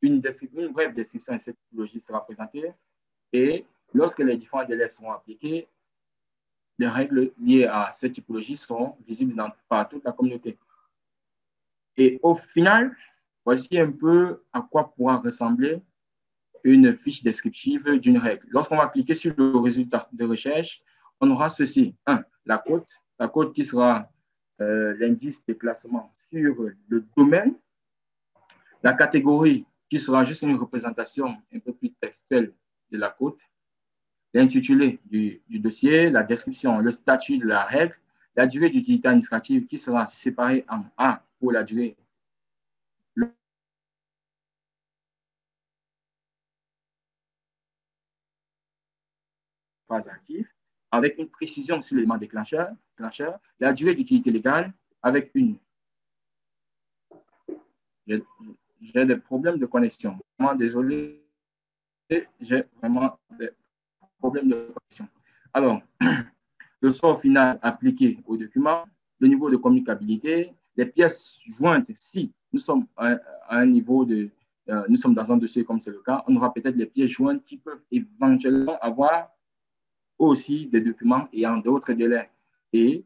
Une brève description de cette typologie sera présentée et lorsque les différents délais seront appliqués, les règles liées à cette typologie seront visibles par toute la communauté. Et au final, voici un peu à quoi pourra ressembler une fiche descriptive d'une règle. Lorsqu'on va cliquer sur le résultat de recherche, on aura ceci. 1. La cote qui sera l'indice de classement sur le domaine, la catégorie qui sera juste une représentation un peu plus textuelle de la cote, l'intitulé du dossier, la description, le statut de la règle, la durée d'utilité administrative qui sera séparée en A pour la durée phase active, avec une précision sur l'élément déclencheur, la durée d'utilité légale, avec une... J'ai des problèmes de connexion. Vraiment désolé, j'ai vraiment des problèmes de connexion. Alors, le sort final appliqué au document, le niveau de communicabilité, les pièces jointes, si nous sommes à un niveau de... nous sommes dans un dossier comme c'est le cas, on aura peut-être les pièces jointes qui peuvent éventuellement avoir aussi des documents ayant d'autres délais. Et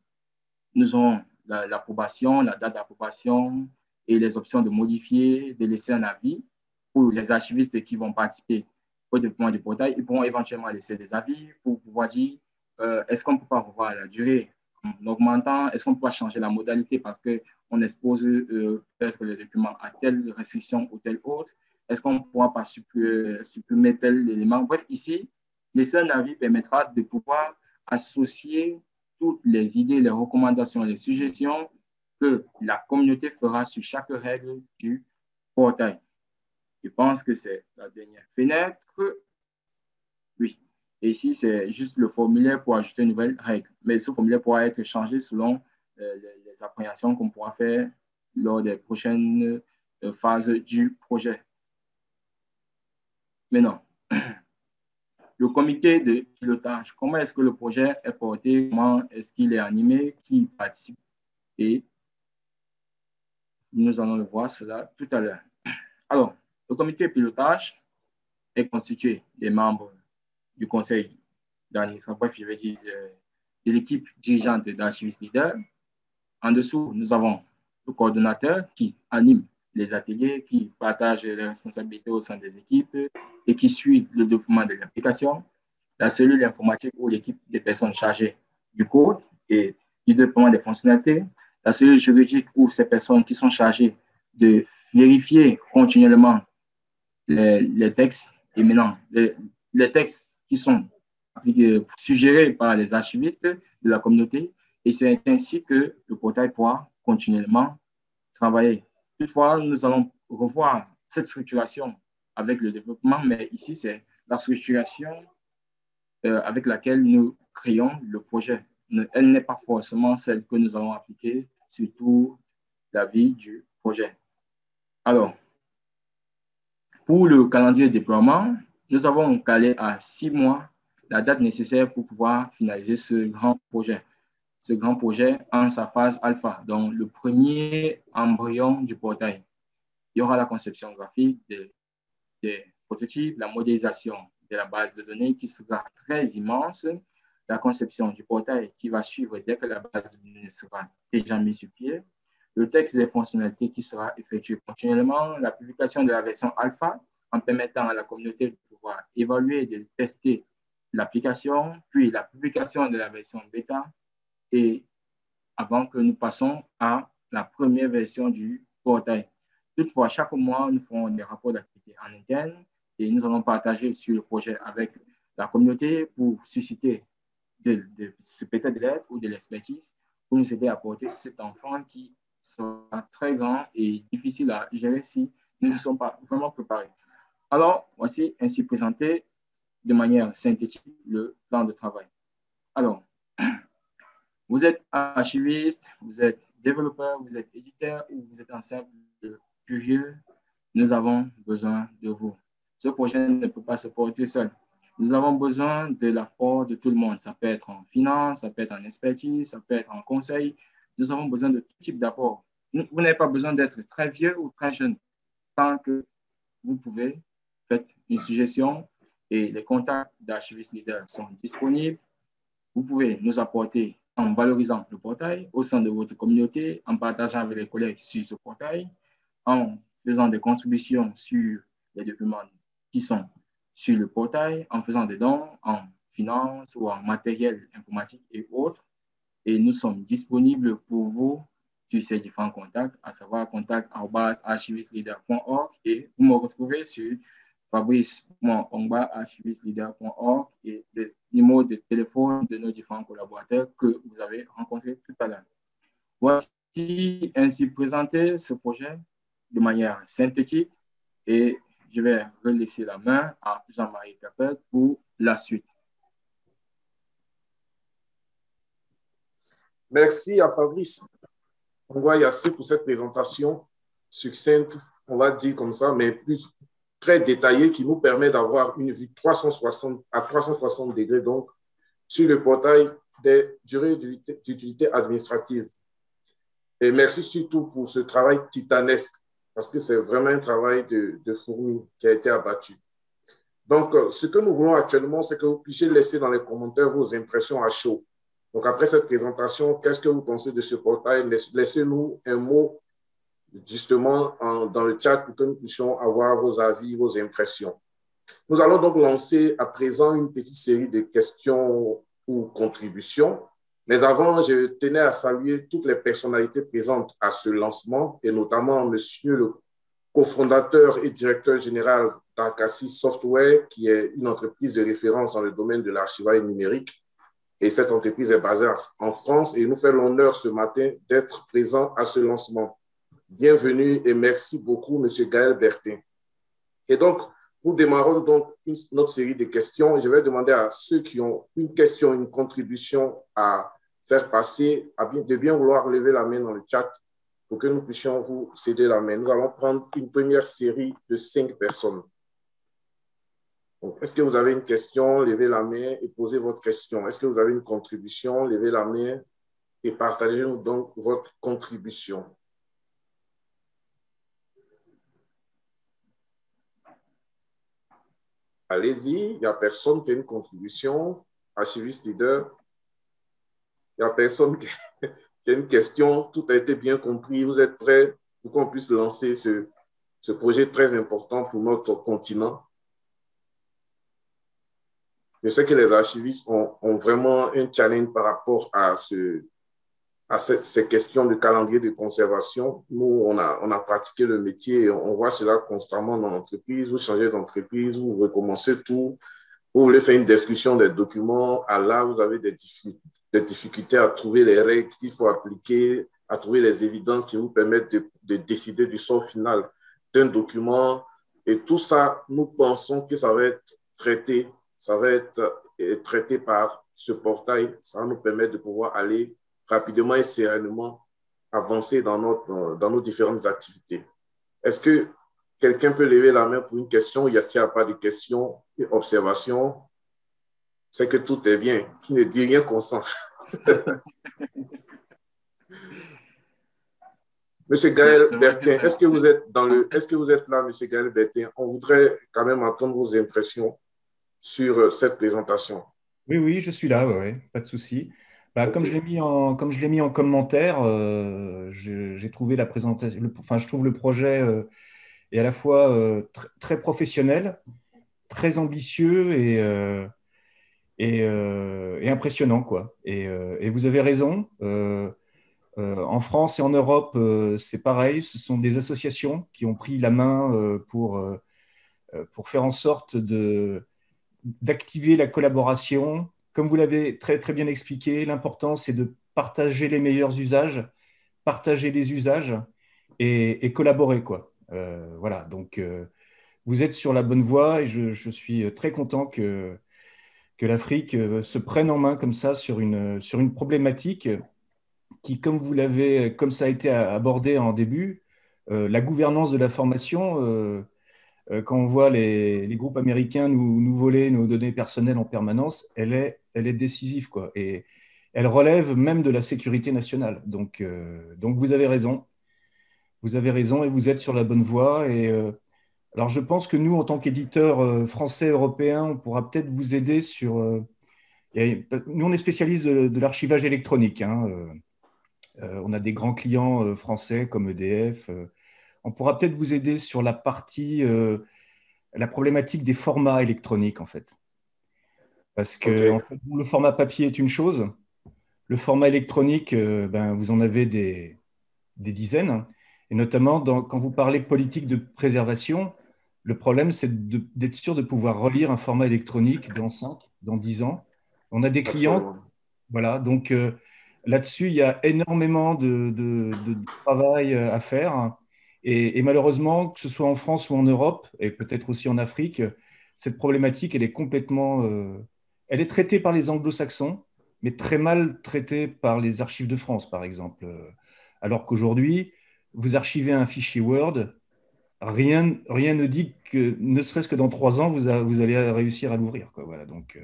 nous aurons l'approbation, la date d'approbation et les options de modifier, de laisser un avis pour les archivistes qui vont participer au développement du portail. Ils pourront éventuellement laisser des avis pour pouvoir dire est-ce qu'on ne peut pas revoir la durée en augmentant, est-ce qu'on peut pas changer la modalité parce qu'on expose peut-être le document à telle restriction ou telle autre, est-ce qu'on ne pourra pas supprimer tel élément. Bref, ici, laisser un avis permettra de pouvoir associer toutes les idées, les recommandations, les suggestions que la communauté fera sur chaque règle du portail. Je pense que c'est la dernière fenêtre. Oui. Et ici, c'est juste le formulaire pour ajouter une nouvelle règle. Mais ce formulaire pourra être changé selon les appréhensions qu'on pourra faire lors des prochaines phases du projet. Maintenant, le comité de pilotage, comment est-ce que le projet est porté, comment est-ce qu'il est animé, qui participe, et nous allons le voir cela tout à l'heure. Alors, le comité de pilotage est constitué des membres du conseil d'administration, bref, je vais dire de l'équipe dirigeante d'Archivist Leader. En dessous, nous avons le coordonnateur qui anime les ateliers, qui partage les responsabilités au sein des équipes et qui suit le développement de l'application. La cellule informatique ou l'équipe des personnes chargées du code et du développement des fonctionnalités. La cellule juridique ou ces personnes qui sont chargées de vérifier continuellement les textes et maintenant les textes qui sont suggérés par les archivistes de la communauté. Et c'est ainsi que le portail pourra continuellement travailler. Toutefois, nous allons revoir cette structuration avec le développement, mais ici, c'est la structuration avec laquelle nous créons le projet. Elle n'est pas forcément celle que nous allons appliquer sur toute la vie du projet. Alors, pour le calendrier de déploiement, nous avons calé à 6 mois la date nécessaire pour pouvoir finaliser ce grand projet. Ce grand projet en sa phase alpha, donc le premier embryon du portail. Il y aura la conception graphique des prototypes, la modélisation de la base de données qui sera très immense, la conception du portail qui va suivre dès que la base de données sera déjà mise sur pied, le texte des fonctionnalités qui sera effectué continuellement, la publication de la version alpha en permettant à la communauté de pouvoir évaluer et de tester l'application, puis la publication de la version bêta et avant que nous passions à la première version du portail. Toutefois, chaque mois, nous ferons des rapports d'activité en interne et nous allons partager sur le projet avec la communauté pour susciter peut-être de l'aide ou de l'expertise pour nous aider à porter cet enfant qui sera très grand et difficile à gérer si nous ne sommes pas vraiment préparés. Alors, voici ainsi présenté de manière synthétique le plan de travail. Alors, vous êtes archiviste, vous êtes développeur, vous êtes éditeur ou vous êtes un simple curieux, nous avons besoin de vous. Ce projet ne peut pas se porter seul. Nous avons besoin de l'apport de tout le monde. Ça peut être en finance, ça peut être en expertise, ça peut être en conseil. Nous avons besoin de tout type d'apport. Vous n'avez pas besoin d'être très vieux ou très jeune. Tant que vous pouvez, faites une suggestion et les contacts d'Archivist Leader sont disponibles. Vous pouvez nous apporter en valorisant le portail au sein de votre communauté, en partageant avec les collègues sur ce portail, en faisant des contributions sur les documents qui sont sur le portail, en faisant des dons en finance ou en matériel informatique et autres. Et nous sommes disponibles pour vous sur ces différents contacts, à savoir contact@archivistleader.org et vous me retrouvez sur fabrice.ongba@archivistleader.org et les numéros de téléphone de nos différents collaborateurs que vous avez rencontrés tout à l'heure. Voici ainsi présenté ce projet de manière synthétique et je vais relaisser la main à Jean-Marie Capet pour la suite. Merci à Fabrice. On voit Yassé pour cette présentation succincte, on va dire comme ça, mais plus très détaillée qui nous permet d'avoir une vue 360 à 360 degrés donc sur le portail des durées d'utilité administrative. Et merci surtout pour ce travail titanesque parce que c'est vraiment un travail de fourmi qui a été abattu. Donc, ce que nous voulons actuellement, c'est que vous puissiez laisser dans les commentaires vos impressions à chaud. Donc, après cette présentation, qu'est-ce que vous pensez de ce portail? Laissez-nous un mot justement dans le chat pour que nous puissions avoir vos avis, vos impressions. Nous allons donc lancer à présent une petite série de questions ou contributions. Mais avant, je tenais à saluer toutes les personnalités présentes à ce lancement et notamment monsieur le cofondateur et directeur général d'Arcasys Software, qui est une entreprise de référence dans le domaine de l'archivage numérique. Et cette entreprise est basée en France et nous fait l'honneur ce matin d'être présent à ce lancement. Bienvenue et merci beaucoup, M. Gaël Bertin. Et donc, nous démarrons donc notre série de questions. Je vais demander à ceux qui ont une question, une contribution à faire passer, de bien vouloir lever la main dans le chat pour que nous puissions vous céder la main. Nous allons prendre une première série de 5 personnes. Est-ce que vous avez une question? Levez la main et posez votre question. Est-ce que vous avez une contribution? Levez la main et partagez-nous donc votre contribution. Allez-y, il n'y a personne qui a une contribution. Archiviste leader, il n'y a personne qui a une question. Tout a été bien compris. Vous êtes prêts pour qu'on puisse lancer ce projet très important pour notre continent? Je sais que les archivistes ont vraiment un challenge par rapport à ces questions de calendrier de conservation. Nous, on a pratiqué le métier et on voit cela constamment dans l'entreprise. Vous changez d'entreprise, vous recommencez tout. Vous voulez faire une discussion des documents. Là, vous avez des difficultés à trouver les règles qu'il faut appliquer, à trouver les évidences qui vous permettent de décider du sort final d'un document. Et tout ça, nous pensons que ça va être traité. Ça va être traité par ce portail. Ça va nous permettre de pouvoir aller rapidement et sereinement avancer dans nos différentes activités. Est-ce que quelqu'un peut lever la main pour une question? S'il n'y a pas de questions et observations, c'est que tout est bien. Qui ne dit rien consent. Monsieur Gaël Bertin, est-ce que vous êtes là, Monsieur Gaël Bertin? On voudrait quand même entendre vos impressions sur cette présentation. Oui, je suis là, ouais, pas de souci. Okay. Comme je l'ai mis en commentaire, j'ai trouvé la présentation, je trouve le projet est à la fois très professionnel, très ambitieux et impressionnant, quoi. Et vous avez raison. En France et en Europe, c'est pareil. Ce sont des associations qui ont pris la main pour faire en sorte d'activer la collaboration. Comme vous l'avez très, très bien expliqué, l'important, c'est de partager les meilleurs usages, partager les usages et collaborer, quoi. Voilà, donc vous êtes sur la bonne voie et je suis très content que l'Afrique se prenne en main comme ça sur une problématique qui, comme ça a été abordé en début, la gouvernance de la formation, quand on voit les groupes américains nous voler nos données personnelles en permanence, elle est décisive, quoi. Et elle relève même de la sécurité nationale. Donc vous avez raison. Vous avez raison et vous êtes sur la bonne voie. Et alors, je pense que nous, en tant qu'éditeurs français, européens, on pourra peut-être vous aider sur… nous, on est spécialistes de l'archivage électronique. Hein. On a des grands clients français comme EDF. On pourra peut-être vous aider sur la partie, la problématique des formats électroniques, en fait. Parce que en fait, le format papier est une chose. Le format électronique, vous en avez des dizaines. Et notamment, quand vous parlez politique de préservation, le problème, c'est d'être sûr de pouvoir relire un format électronique dans 5, dans 10 ans. On a des clients, voilà, donc là-dessus, il y a énormément de travail à faire. Et malheureusement, que ce soit en France ou en Europe, et peut-être aussi en Afrique, cette problématique, elle est complètement… elle est traitée par les anglo-saxons, mais très mal traité par les archives de France, par exemple. Alors qu'aujourd'hui, vous archivez un fichier Word, rien ne dit que, ne serait-ce que dans 3 ans, vous allez réussir à l'ouvrir, quoi. Voilà, donc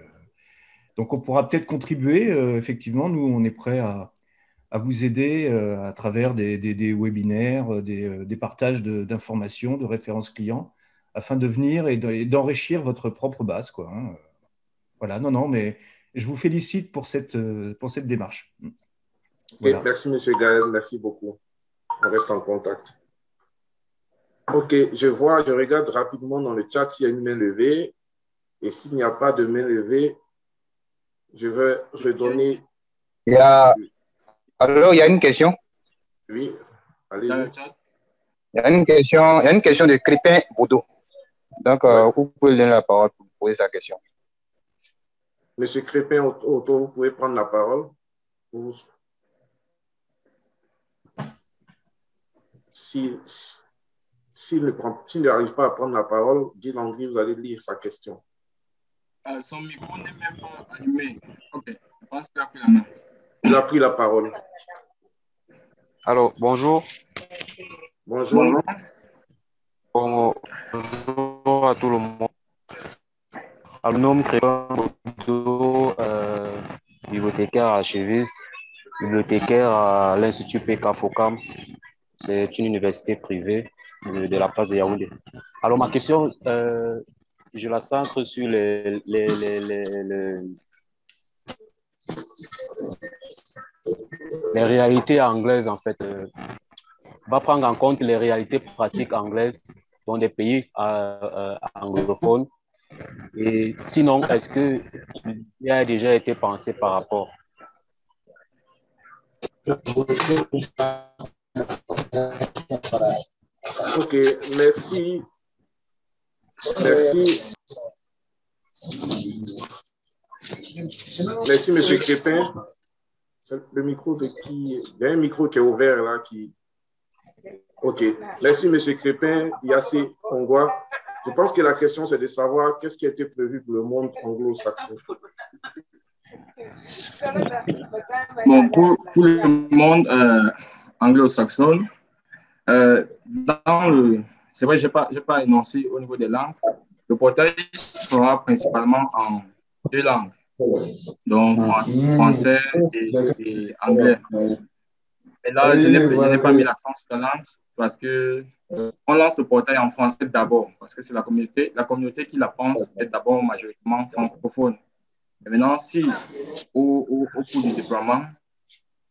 on pourra peut-être contribuer. Effectivement, nous, on est prêts à vous aider à travers des webinaires, des partages d'informations, de références clients, afin de venir et d'enrichir votre propre base, quoi, hein. Voilà, non, mais je vous félicite pour cette démarche. Voilà. Okay, merci, M. Gaël, merci beaucoup. On reste en contact. OK, je regarde rapidement dans le chat s'il y a une main levée. Et s'il n'y a pas de main levée, je vais redonner... Alors, il y a une question. Oui, allez-y. Il y a une question de Crépin Boudou. Donc, vous pouvez donner la parole pour poser sa question. Monsieur Crépin Otto, vous pouvez prendre la parole. S'il n'arrive pas à prendre la parole, Guy Landry, vous allez lire sa question. Son micro n'est même pas allumé. OK, je pense qu'il a pris la main. Il a pris la parole. Alors, bonjour. Bonjour. Bonjour à tout le monde. Alors, nom Crépin Boudou, bibliothécaire archiviste, bibliothécaire à l'Institut PK-FOCAM. C'est une université privée de la place de Yaoundé. Alors, ma question, je la centre sur les réalités anglaises, en fait. Va prendre en compte les réalités pratiques anglaises dans des pays anglophones. Et sinon, est-ce qu'il a déjà été pensé par rapport? OK, merci. Merci. Merci, M. Crépin. Le micro de qui? Il y a un micro qui est ouvert là. OK. Merci, M. Crépin. Yassé Ongwa. Je pense que la question, c'est de savoir qu'est-ce qui a été prévu pour le monde anglo-saxon. Bon, pour le monde anglo-saxon, c'est vrai, je n'ai pas énoncé au niveau des langues. Le portail sera principalement en 2 langues, donc français et anglais. Et là, je n'ai pas mis l'accent sur la langue parce que on lance le portail en français d'abord, parce que c'est la communauté qui la pense est d'abord majoritairement francophone. Et maintenant, si au cours du déploiement,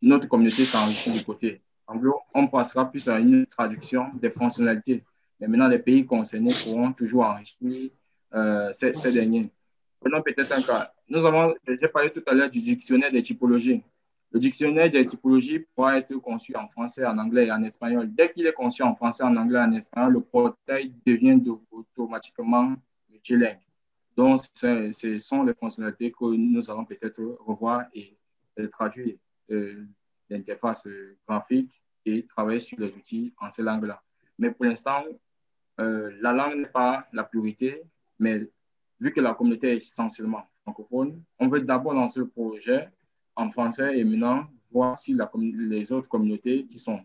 notre communauté s'enrichit du côté anglo, on passera plus à une traduction des fonctionnalités. Mais maintenant, les pays concernés pourront toujours enrichir ces derniers. Prenons peut-être un cas. J'ai parlé tout à l'heure du dictionnaire des typologies. Le dictionnaire des typologies pourra être conçu en français, en anglais et en espagnol. Dès qu'il est conçu en français, en anglais et en espagnol, le portail devient automatiquement multilingue. Donc, ce sont les fonctionnalités que nous allons peut-être revoir et traduire l'interface graphique et travailler sur les outils en ces langues-là. Mais pour l'instant, la langue n'est pas la priorité, mais vu que la communauté est essentiellement francophone, on veut d'abord lancer le projet en français et maintenant voir si les autres communautés qui sont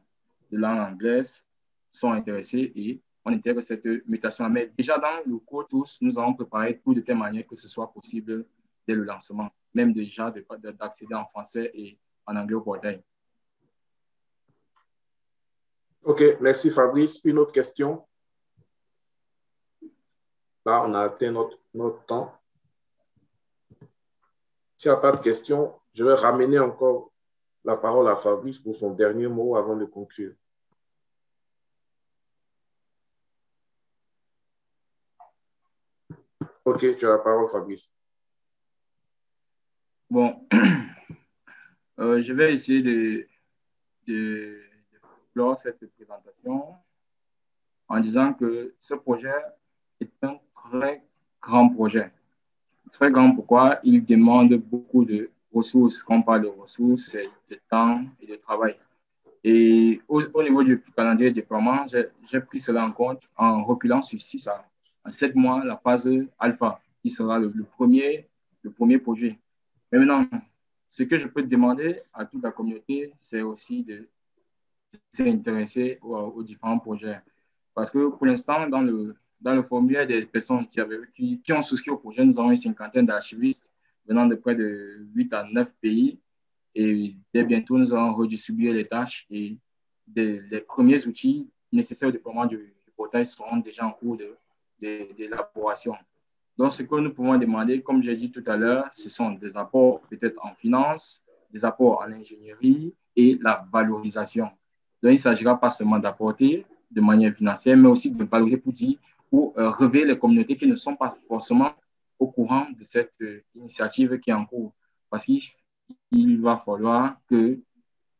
de langue anglaise sont intéressées et on intègre cette mutation. Mais déjà dans le cours tous, nous allons préparer tout de telle manière que ce soit possible dès le lancement, même déjà d'accéder en français et en anglais au portail. OK, merci Fabrice. Une autre question? Là, on a atteint notre temps. S'il n'y a pas de questions, je vais ramener encore la parole à Fabrice pour son dernier mot avant de conclure. OK, tu as la parole, Fabrice. Bon, je vais essayer de clore cette présentation en disant que ce projet est un très grand projet. Très grand, pourquoi? Il demande beaucoup de ressources. Quand on parle de ressources, c'est de temps et de travail. Et au niveau du calendrier de déploiement, j'ai pris cela en compte en reculant sur 6 à 7 mois la phase alpha, qui sera le premier projet. Mais maintenant, ce que je peux demander à toute la communauté, c'est aussi de s'intéresser aux différents projets. Parce que pour l'instant, dans le formulaire des personnes qui ont souscrit au projet, nous avons une cinquantaine d'archivistes venant de près de 8 à 9 pays. Et dès bientôt, nous allons redistribuer les tâches et les premiers outils nécessaires au déploiement du portail seront déjà en cours d'élaboration. Donc, ce que nous pouvons demander, comme j'ai dit tout à l'heure, ce sont des apports peut-être en finance, des apports en ingénierie et la valorisation. Donc, il ne s'agira pas seulement d'apporter de manière financière, mais aussi de valoriser pour réveiller les communautés qui ne sont pas forcément au courant de cette initiative qui est en cours. Parce qu'il va falloir que,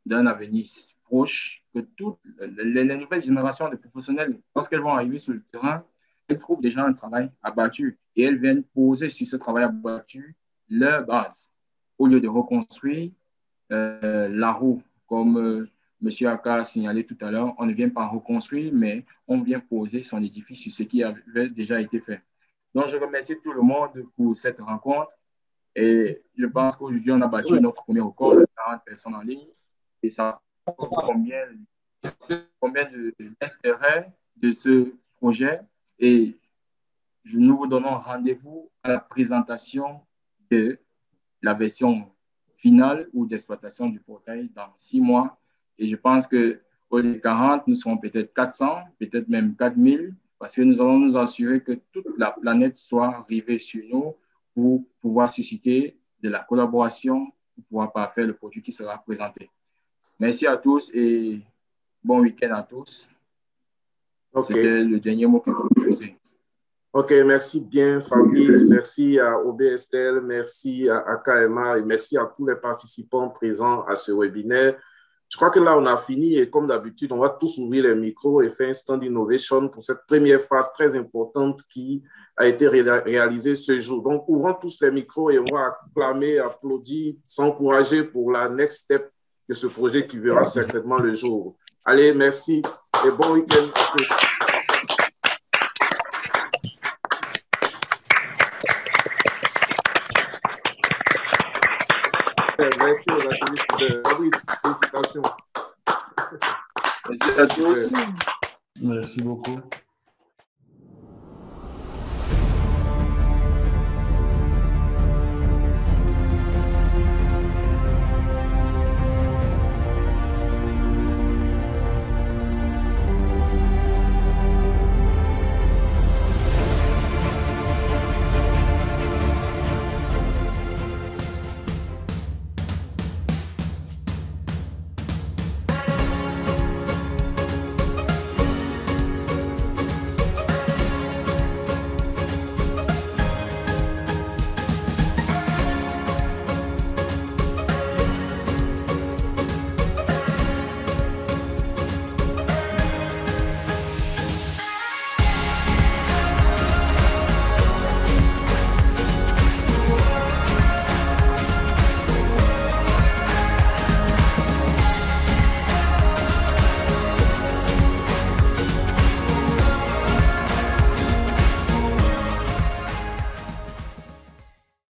dans un avenir proche, que toutes les nouvelles générations de professionnels, lorsqu'elles vont arriver sur le terrain, elles trouvent déjà un travail abattu et elles viennent poser sur ce travail abattu leur base. Au lieu de reconstruire la roue, comme M. Aka a signalé tout à l'heure, on ne vient pas reconstruire, mais on vient poser son édifice sur ce qui avait déjà été fait. Donc, je remercie tout le monde pour cette rencontre et je pense qu'aujourd'hui, on a battu notre premier record de 40 personnes en ligne et ça prouve combien d'intérêt de ce projet. Et nous vous donnons rendez-vous à la présentation de la version finale ou d'exploitation du portail dans 6 mois. Et je pense qu'au lieu de 40, nous serons peut-être 400, peut-être même 4000, parce que nous allons nous assurer que toute la planète soit arrivée sur nous pour pouvoir susciter de la collaboration pour pouvoir parfaire le produit qui sera présenté. Merci à tous et bon week-end à tous. Okay. C'était le dernier mot que je voulais poser. OK, merci bien Fabrice, merci à OB Estelle, merci à AKMA et merci à tous les participants présents à ce webinaire. Je crois que là, on a fini et comme d'habitude, on va tous ouvrir les micros et faire un stand innovation pour cette première phase très importante qui a été réalisée ce jour. Donc, ouvrons tous les micros et on va acclamer, applaudir, s'encourager pour la next step de ce projet qui verra certainement le jour. Allez, merci et bon week-end à tous. Merci aux activistes de Fabrice. Félicitations. Merci à tous. Merci beaucoup.